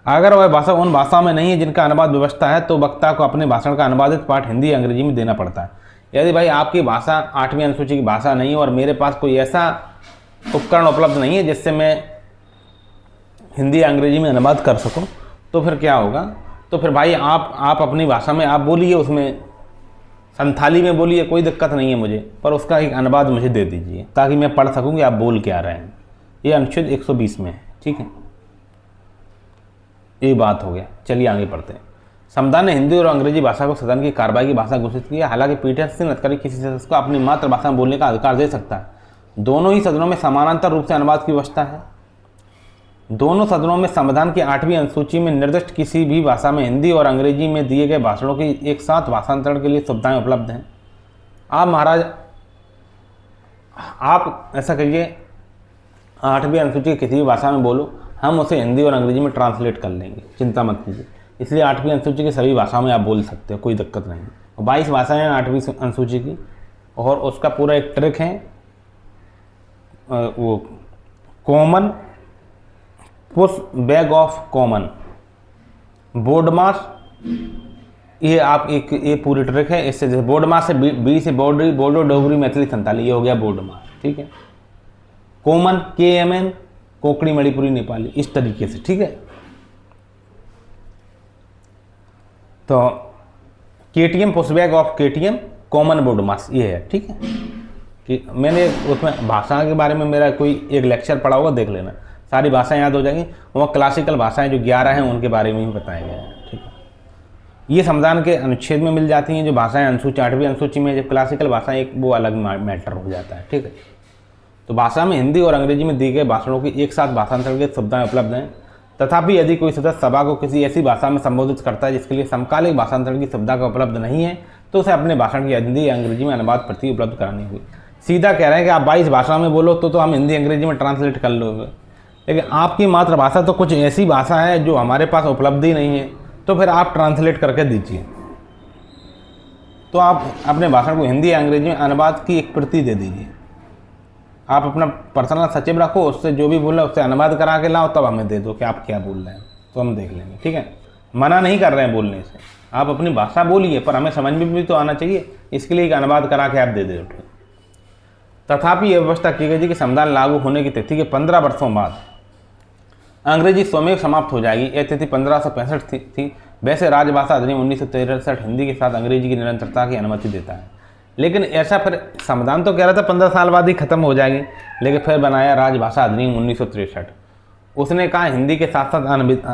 अगर वह भाषा उन भाषाओं में नहीं है जिनका अनुवाद व्यवस्था है तो वक्ता को अपने भाषण का अनुवादित पाठ हिंदी या अंग्रेजी में देना पड़ता है। यदि भाई आपकी भाषा 8वीं अनुसूची की भाषा नहीं है और मेरे पास कोई ऐसा उपकरण उपलब्ध नहीं है जिससे मैं हिंदी या अंग्रेजी में अनुवाद कर सकूं, तो फिर क्या होगा? तो फिर भाई आप अपनी भाषा में आप बोलिए, उसमें संथाली में बोलिए, कोई दिक्कत नहीं है मुझे, पर उसका एक अनुवाद मुझे दे दीजिए ताकि मैं पढ़ सकूं कि आप बोल क्या रहे हैं। ये अनुच्छेद 120 में है। ठीक है, ये बात हो गया। चलिए आगे पढ़ते हैं। संविधान ने हिंदी और अंग्रेजी भाषा को सदन की कार्रवाई की भाषा घोषित किया। हालांकि पीठासीन अधिकारी किसी सदस्य को अपनी मातृभाषा में बोलने का अधिकार दे सकता है। दोनों ही सदनों में समानांतर रूप से अनुवाद की व्यवस्था है। दोनों सदनों में संविधान की 8वीं अनुसूची में निर्दिष्ट किसी भी भाषा में हिंदी और अंग्रेजी में दिए गए भाषणों की एक साथ भाषांतरण के लिए सुविधाएं उपलब्ध हैं। आप महाराज आप ऐसा करिए, 8वीं अनुसूची किसी भी भाषा में बोलो, हम उसे हिंदी और अंग्रेजी में ट्रांसलेट कर लेंगे, चिंता मत कीजिए। इसलिए 8वीं अनुसूची की सभी भाषाओं में आप बोल सकते हो, कोई दिक्कत नहीं। 22 भाषाएं हैं 8वीं अनुसूची की, और उसका पूरा एक ट्रिक है, वो common push bag of common board mass, ये आप ये पूरी ट्रिक है। इससे जैसे बोर्ड मास से बी से बोडो डोगरी मैथिली संताली, ये हो गया बोर्ड मास। ठीक है, कॉमन KMN कोंकणी मणिपुरी नेपाली, इस तरीके से। ठीक है, तो KTM pushback of KTM common board mass, ये है। ठीक है, कि मैंने उसमें भाषा के बारे में मेरा कोई एक लेक्चर पढ़ा होगा, देख लेना, सारी भाषाएं याद हो जाएंगी। वहाँ क्लासिकल भाषाएं जो 11 हैं उनके बारे में ही बताया गया है। ठीक है, ये संविधान के अनुच्छेद में मिल जाती हैं। जो भाषाएं अनुसूची 8वीं अनुसूची में, जो क्लासिकल भाषाएं एक वो अलग मैटर हो जाता है। ठीक है, तो भाषा में हिंदी और अंग्रेजी में दिए गए भाषणों की एक साथ भाषांतरण की सुविधाएं उपलब्ध हैं। तथापि यदि कोई सदस्य सभा को किसी ऐसी भाषा में संबोधित करता है जिसके लिए समकालिक भाषांतरण की सुविधा का उपलब्ध नहीं है तो उसे अपने भाषण की हिंदी या अंग्रेजी में अनुवाद प्रति उपलब्ध करानी होगी। सीधा कह रहे हैं कि आप 22 भाषा में बोलो तो हम हिंदी अंग्रेजी में ट्रांसलेट कर लोगे, लेकिन आपकी मातृभाषा तो कुछ ऐसी भाषा है जो हमारे पास उपलब्ध ही नहीं है, तो फिर आप ट्रांसलेट करके दीजिए। तो आप अपने भाषण को हिंदी या अंग्रेजी में अनुवाद की एक प्रति दे दीजिए। आप अपना पर्सनल सचिव रखो, उससे जो भी बोल रहे हैं उससे अनुवाद करा के लाओ, तब हमें दे दो कि आप क्या बोल रहे हैं, तो हम देख लेंगे। ठीक है, मना नहीं कर रहे हैं बोलने से, आप अपनी भाषा बोलिए, पर हमें समझ में भी तो आना चाहिए, इसके लिए एक अनुवाद करा के आप दे दो। तथापि यह व्यवस्था की गई थी कि संविधान लागू होने की तिथि के 15 वर्षों बाद अंग्रेजी स्वमेव समाप्त हो जाएगी। यह तिथि 1565 थी। वैसे राजभाषा अधिनियम 1963 हिंदी के साथ अंग्रेजी की निरंतरता की अनुमति देता है, लेकिन ऐसा फिर संविधान तो कह रहा था 15 साल बाद ही खत्म हो जाएगी, लेकिन फिर बनाया राजभाषा अधिनियम 1963। उसने कहा हिंदी के साथ साथ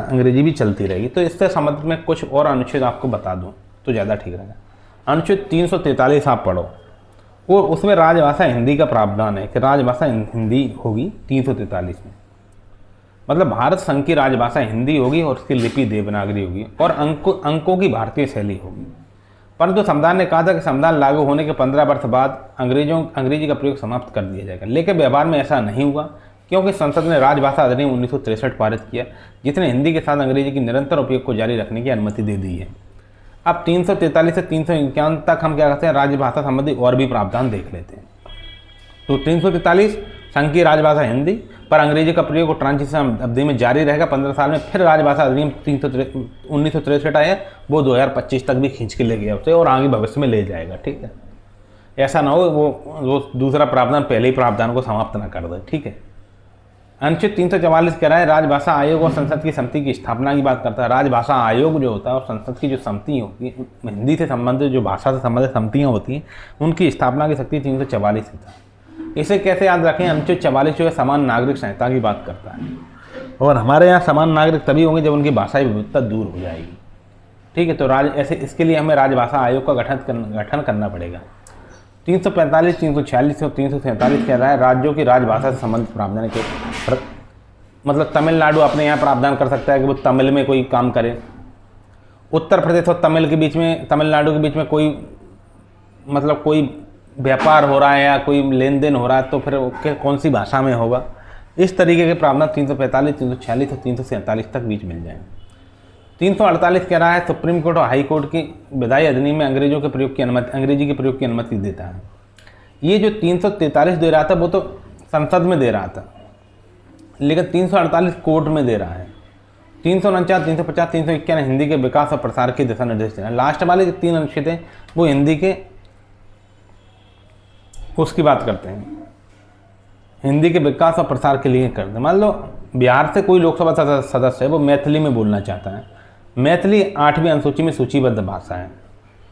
अंग्रेजी भी चलती रहेगी। तो इससे संबंध में कुछ और अनुच्छेद आपको बता दूं तो ज़्यादा ठीक रहेगा। अनुच्छेद 343 आप पढ़ो, और उसमें राजभाषा हिंदी का प्रावधान है कि राजभाषा हिंदी होगी 343 में। मतलब भारत संघ की राजभाषा हिंदी होगी और उसकी लिपि देवनागरी होगी और अंकों की भारतीय शैली होगी। परंतु संविधान ने कहा था कि संविधान लागू होने के 15 वर्ष बाद अंग्रेजी का प्रयोग समाप्त कर दिया जाएगा, लेकिन व्यवहार में ऐसा नहीं हुआ, क्योंकि संसद ने राजभाषा अधिनियम 1963 पारित किया, जिसने हिंदी के साथ अंग्रेजी की निरंतर उपयोग को जारी रखने की अनुमति दे दी है। अब 343 से 351 तक हम क्या करते हैं, राजभाषा संबंधी और भी प्रावधान देख लेते हैं। तो 343 संघ की राजभाषा हिंदी पर अंग्रेजी का प्रयोग ट्रांजिशन अवधि में जारी रहेगा 15 साल में। फिर राजभाषा अधिनियम 1963 आया, वो 2025 तक भी खींच के ले गया उसे और आगे भविष्य में ले जाएगा। ठीक है, ऐसा ना हो वो दूसरा प्रावधान पहले ही प्रावधान को समाप्त ना कर दे। ठीक है। अनुच्छेद 344 कह रहा है राजभाषा आयोग और संसद की समिति की स्थापना की बात करता है। राजभाषा आयोग जो होता है और संसद की जो समिति होती है, हिंदी से संबंधित जो भाषा से संबंधित समितियाँ होती हैं, उनकी स्थापना की शक्ति 344 से था। इसे कैसे याद रखें, अनुच्छेद 44 जो है समान नागरिक संहिता की बात करता है, और हमारे यहाँ समान नागरिक तभी होंगे जब उनकी भाषाई विविधता दूर हो जाएगी। ठीक है, तो ऐसे इसके लिए हमें राजभाषा आयोग का गठन करना पड़ेगा। 345, 346 और 347 कह रहा है राज्यों की राजभाषा से संबंधित प्रावधान के मतलब तमिलनाडु अपने यहाँ प्रावधान कर सकता है कि वो तमिल में कोई काम करे। उत्तर प्रदेश और तमिलनाडु के बीच में कोई मतलब कोई व्यापार हो रहा है या कोई लेन देन हो रहा है तो फिर कौन सी भाषा में होगा। इस तरीके के प्रावधान 345, 346 और 347 तक बीच मिल जाएंगे। 348 कह रहा है सुप्रीम कोर्ट और हाई कोर्ट की विधायी अधिनियम में अंग्रेजी के प्रयोग की अनुमति देता है। ये जो 343 दे रहा था वो तो संसद में दे रहा था, लेकिन 348 कोर्ट में दे रहा है। 349, 350, 351 हिंदी के विकास और प्रसार के दिशा निर्देश दे रहा है। लास्ट वाले जो 3 अनुच्छेद हैं वो हिंदी के उसकी बात करते हैं, हिंदी के विकास और प्रसार के लिए करते हैं। मान लो बिहार से कोई लोकसभा सदस्य है, वो मैथिली में बोलना चाहता है। मैथिली 8वीं अनुसूची में सूचीबद्ध भाषा है,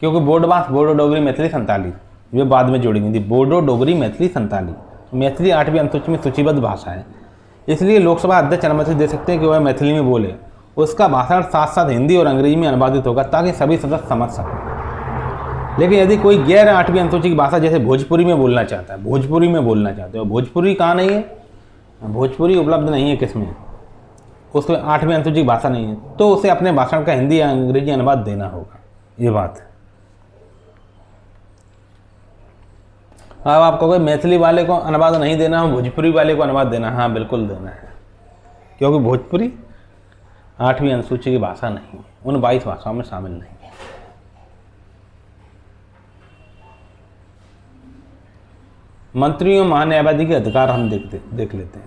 क्योंकि बोडो डोगरी मैथिली संताली जो बाद में जोड़ी गई थी, बोडो डोगरी मैथिली संताली, मैथिली 8वीं अनुसूची में सूचीबद्ध भाषा है। इसलिए लोकसभा अध्यक्ष अनुमति दे सकते हैं कि वह मैथिली में बोले, उसका भाषण साथ साथ हिंदी और अंग्रेजी में अनुवादित होगा ताकि सभी सदस्य समझ सकें। लेकिन यदि कोई गैर 8वीं अनुसूची की भाषा जैसे भोजपुरी में बोलना चाहता है, भोजपुरी कहाँ नहीं है, भोजपुरी उपलब्ध नहीं है किसमें, उसमें 8वीं अनुसूची की भाषा नहीं है, तो उसे अपने भाषण का हिंदी या अंग्रेजी अनुवाद देना होगा। ये बात है। अब आप कहोगे मैथिली वाले को अनुवाद नहीं देना हो, भोजपुरी वाले को अनुवाद देना, हाँ बिल्कुल देना है, क्योंकि भोजपुरी 8वीं अनुसूची की भाषा नहीं है, उन 22 भाषाओं में शामिल नहीं है। मंत्रियों महान्यायवादी के अधिकार हम देख लेते हैं।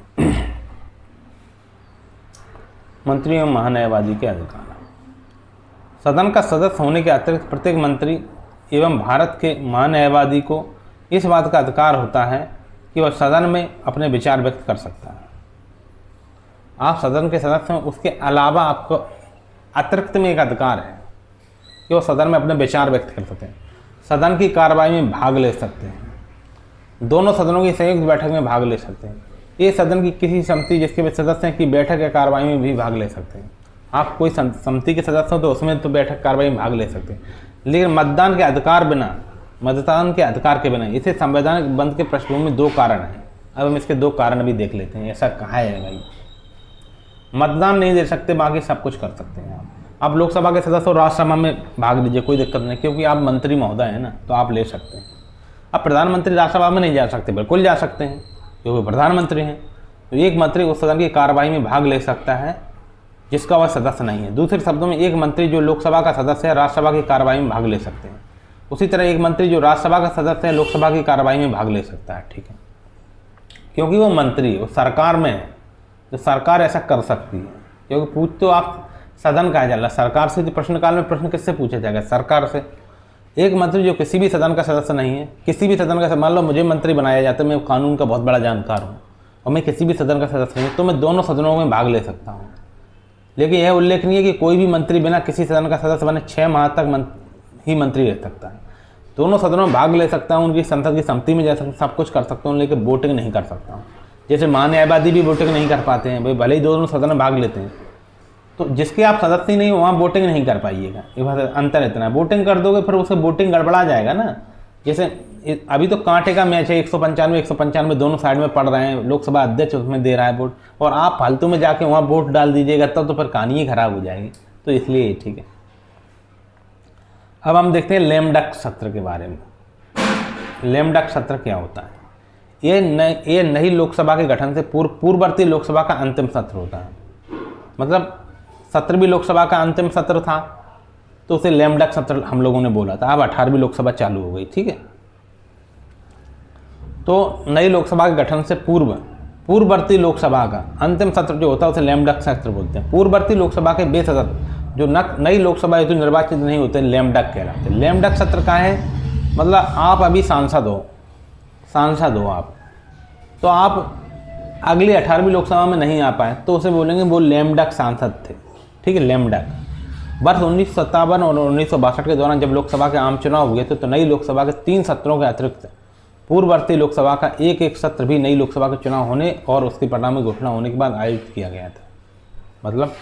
मंत्रियों महान्यायवादी के अधिकार, सदन का सदस्य होने के अतिरिक्त प्रत्येक मंत्री एवं भारत के महान्यायवादी को इस बात का अधिकार होता है कि वह सदन में अपने विचार व्यक्त कर सकता है। आप सदन के सदस्य हैं, उसके अलावा आपको अतिरिक्त में एक अधिकार है कि वह सदन में अपने विचार व्यक्त कर सकते हैं, सदन की कार्रवाई में भाग ले सकते हैं, दोनों सदनों की संयुक्त बैठक में भाग ले सकते हैं। ये सदन की किसी समिति जिसके वे सदस्य हैं की बैठक या कार्रवाई में भी भाग ले सकते हैं। आप कोई समिति के सदस्य हो तो उसमें तो बैठक कार्रवाई में भाग ले सकते हैं, लेकिन मतदान के अधिकार के बिना इसे संवैधानिक बंद के पृष्ठभूमि में 2 कारण हैं। अब हम इसके 2 कारण भी देख लेते हैं। ऐसा कहाँ है भाई, मतदान नहीं दे सकते, बाकी सब कुछ कर सकते हैं आप लोकसभा के सदस्य और राज्यसभा में भाग लीजिए, कोई दिक्कत नहीं, क्योंकि आप मंत्री महोदय हैं ना, तो आप ले सकते हैं। अब प्रधानमंत्री राज्यसभा में नहीं जा सकते, बिल्कुल जा सकते हैं क्योंकि प्रधानमंत्री हैं। तो एक मंत्री उस सदन की कार्रवाई में भाग ले सकता है जिसका वह सदस्य नहीं है। दूसरे शब्दों में एक मंत्री जो लोकसभा का सदस्य है राज्यसभा की कार्रवाई में भाग ले सकते हैं, उसी तरह एक मंत्री जो राज्यसभा का सदस्य है लोकसभा की कार्रवाई में भाग ले सकता है। ठीक है, क्योंकि वो मंत्री वो सरकार में है, तो सरकार ऐसा कर सकती है। क्योंकि पूछ तो आप सदन कहा जा रहा, सरकार से तो प्रश्नकाल में प्रश्न किससे पूछा जाएगा, सरकार से। एक मंत्री जो किसी भी सदन का सदस्य नहीं है, किसी भी सदन का, मान लो मुझे मंत्री बनाया जाता है, मैं कानून का बहुत बड़ा जानकार हूँ और मैं किसी भी सदन का सदस्य नहीं, तो मैं दोनों सदनों में भाग ले सकता हूँ। लेकिन यह उल्लेखनीय है कि कोई भी मंत्री बिना किसी सदन का सदस्य बने 6 माह तक ही मंत्री रह सकता है। दोनों सदनों में भाग ले सकता हूँ, उनकी संसद की सम्मति में जा सकता हूँ, सब कुछ कर सकता हूँ, लेकिन वोटिंग नहीं कर सकता हूँ। जैसे न्यायवादी भी वोटिंग नहीं कर पाते हैं भाई, भले ही दोनों सदन में भाग लेते हैं, तो जिसके आप सदस्य नहीं हो वहाँ वोटिंग नहीं कर पाइएगा। ये बात अंतर इतना है, वोटिंग कर दोगे फिर उससे वोटिंग गड़बड़ा जाएगा ना। जैसे अभी तो कांटे का मैच है, 195 दोनों साइड में पड़ रहे हैं, लोकसभा अध्यक्ष उसमें दे रहा है वोट, और आप फालतू में जाके वहाँ वोट डाल दीजिएगा तब तो फिर कहानी ही खराब हो जाएगी। तो इसलिए ये ठीक है। अब हम देखते हैं लेमडक सत्र के बारे में। लेमडक सत्र क्या होता है? ये नई लोकसभा के गठन से पूर्ववर्ती लोकसभा का अंतिम सत्र होता है। मतलब 17वीं लोकसभा का अंतिम सत्र था तो उसे लेमडक सत्र हम लोगों ने बोला था। अब 18वीं लोकसभा चालू हो गई, ठीक है। तो नई लोकसभा के गठन से पूर्ववर्ती लोकसभा का अंतिम सत्र जो होता है उसे लेमडक सत्र बोलते हैं। पूर्ववर्ती लोकसभा के वे सदस्य जो नई लोकसभा हेतु निर्वाचित नहीं होते लेमडक कहलाते। लेमडक सत्र का है मतलब आप अभी सांसद हो आप, तो आप अगली 18वीं लोकसभा में नहीं आ पाए तो उसे बोलेंगे वो लेमडक सांसद थे, ठीक है। लेमडक वर्ष 1957 और 1962 के दौरान जब लोकसभा के आम चुनाव हुए थे तो नई लोकसभा के 3 सत्रों के अतिरिक्त पूर्ववर्ती लोकसभा का एक सत्र भी नई लोकसभा के चुनाव होने और उसके परिणाम की घोषणा होने के बाद आयोजित किया गया था। मतलब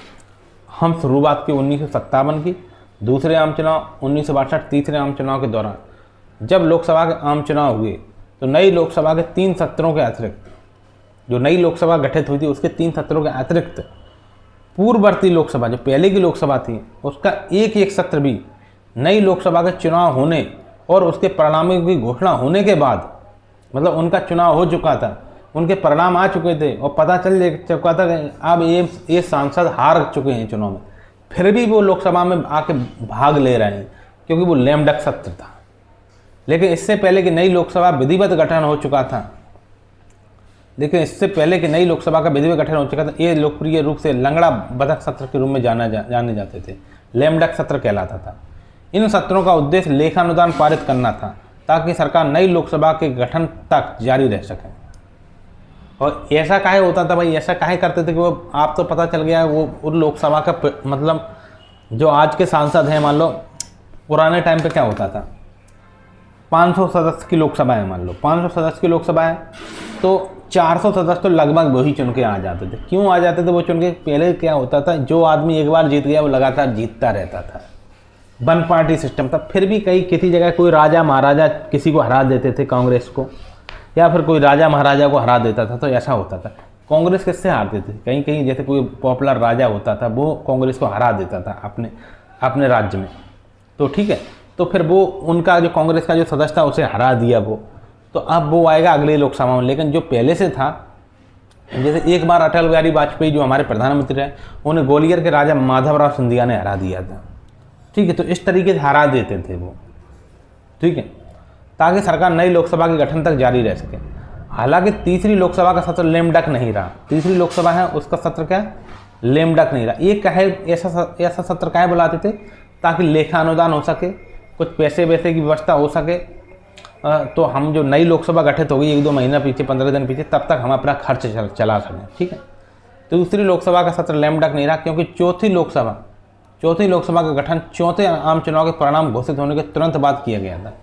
हम शुरुआत की 1957 की, दूसरे आम चुनाव 1962, तीसरे आम चुनाव के दौरान जब लोकसभा के आम चुनाव हुए तो नई लोकसभा के 3 सत्रों के अतिरिक्त, जो नई लोकसभा गठित हुई थी उसके 3 सत्रों के अतिरिक्त पूर्ववर्ती लोकसभा जो पहले की लोकसभा थी उसका एक सत्र भी नई लोकसभा के चुनाव होने और उसके परिणामों की घोषणा होने के बाद, मतलब उनका चुनाव हो चुका था, उनके परिणाम आ चुके थे और पता चल चुका था कि अब ये सांसद हार चुके हैं चुनाव में, फिर भी वो लोकसभा में आके भाग ले रहे हैं क्योंकि वो लेमडक सत्र था। लेकिन इससे पहले कि नई लोकसभा विधिवत गठन हो चुका था, ये लोकप्रिय रूप से लंगड़ा बतख सत्र के रूप में जाने जाते थे। लेमडक सत्र कहलाता था। इन सत्रों का उद्देश्य लेखानुदान पारित करना था ताकि सरकार नई लोकसभा के गठन तक जारी रह सके। और ऐसा काहे होता था भाई, ऐसा काहे करते थे कि वो आप तो पता चल गया वो उन लोकसभा का मतलब जो आज के सांसद हैं, मान लो पुराने टाइम पे क्या होता था, 500 सदस्य की लोकसभा है, मान लो 500 सदस्य की लोकसभा है तो 400 सदस्य तो लगभग वही चुन के आ जाते थे। क्यों आ जाते थे वो चुन के? पहले क्या होता था, जो आदमी एक बार जीत गया वो लगातार जीतता रहता था, वन पार्टी सिस्टम था। फिर भी किसी जगह कोई राजा महाराजा किसी को हरा देते थे, कांग्रेस को, या फिर कोई राजा महाराजा को हरा देता था, तो ऐसा होता था। कांग्रेस किससे हारते थे? कहीं कहीं जैसे कोई पॉपुलर राजा होता था वो कांग्रेस को हरा देता था अपने राज्य में, तो ठीक है, तो फिर वो उनका जो कांग्रेस का जो सदस्य था उसे हरा दिया वो, तो अब वो आएगा अगली लोकसभा में। लेकिन जो पहले से था, जैसे एक बार अटल बिहारी वाजपेयी जो हमारे प्रधानमंत्री रहे, उन्हें ग्वालियर के राजा माधवराव सिंधिया ने हरा दिया था, ठीक है। तो इस तरीके से हरा देते थे वो, ठीक है, ताकि सरकार नई लोकसभा के गठन तक जारी रह सके। हालांकि तीसरी लोकसभा का सत्र लेमडक नहीं रहा। तीसरी लोकसभा है उसका सत्र क्या, लेमडक नहीं रहा। ये कहे ऐसा सत्र काहे बुलाते थे? ताकि लेखा अनुदान हो सके, कुछ पैसे वैसे की व्यवस्था हो सके, तो हम जो नई लोकसभा गठित होगी 1-2 महीना पीछे, 15 दिन पीछे, तब तक हम अपना खर्च चला सकें, ठीक है। तो दूसरी लोकसभा का सत्र लेमडक नहीं रहा क्योंकि चौथी लोकसभा का गठन चौथे आम चुनाव के परिणाम घोषित होने के तुरंत बाद किया गया था।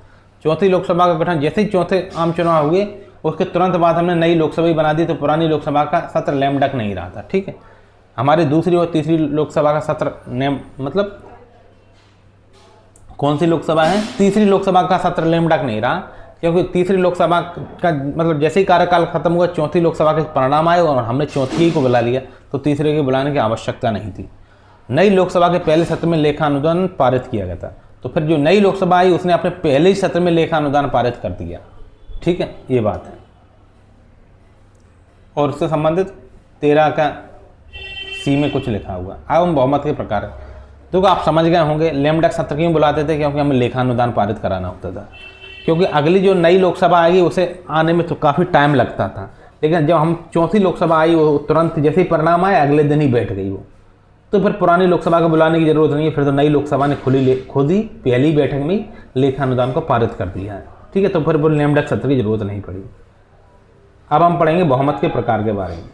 चौथी लोकसभा का गठन जैसे ही चौथे आम चुनाव हुए उसके तुरंत बाद हमने नई लोकसभा बना दी, तो पुरानी लोकसभा का सत्र लेमडक नहीं रहा था, ठीक है। हमारी दूसरी और तीसरी लोकसभा का सत्र मतलब कौन सी लोकसभा है? तीसरी लोकसभा का सत्र लेमडक नहीं रहा क्योंकि तीसरी लोकसभा का मतलब जैसे ही कार्यकाल खत्म हुआ चौथी लोकसभा के परिणाम आए और हमने चौथी को बुला लिया, तो तीसरे को बुलाने की आवश्यकता नहीं थी। नई लोकसभा के पहले सत्र में लेखा अनुदान पारित किया गया था, तो फिर जो नई लोकसभा आई उसने अपने पहले ही सत्र में लेखा अनुदान पारित कर दिया, ठीक है, ये बात है। और उससे संबंधित 13 का सी में कुछ लिखा हुआ। अब हम बहुमत के प्रकार, तो आप समझ गए होंगे लेमडक सत्र क्यों बुलाते थे, क्योंकि हमें लेखा अनुदान पारित कराना होता था। क्योंकि अगली जो नई लोकसभा आएगी उसे आने में तो काफ़ी टाइम लगता था, लेकिन जब हम चौथी लोकसभा आई वो तुरंत जैसे ही परिणाम आए अगले दिन ही बैठ गई वो, तो फिर पुरानी लोकसभा को बुलाने की जरूरत नहीं है, फिर तो नई लोकसभा ने खुद ही पहली बैठक में लेखा अनुदान को पारित कर दिया है। ठीक है, तो फिर लेमडक सत्र की जरूरत नहीं पड़ी। अब हम पढ़ेंगे बहुमत के प्रकार के बारे में।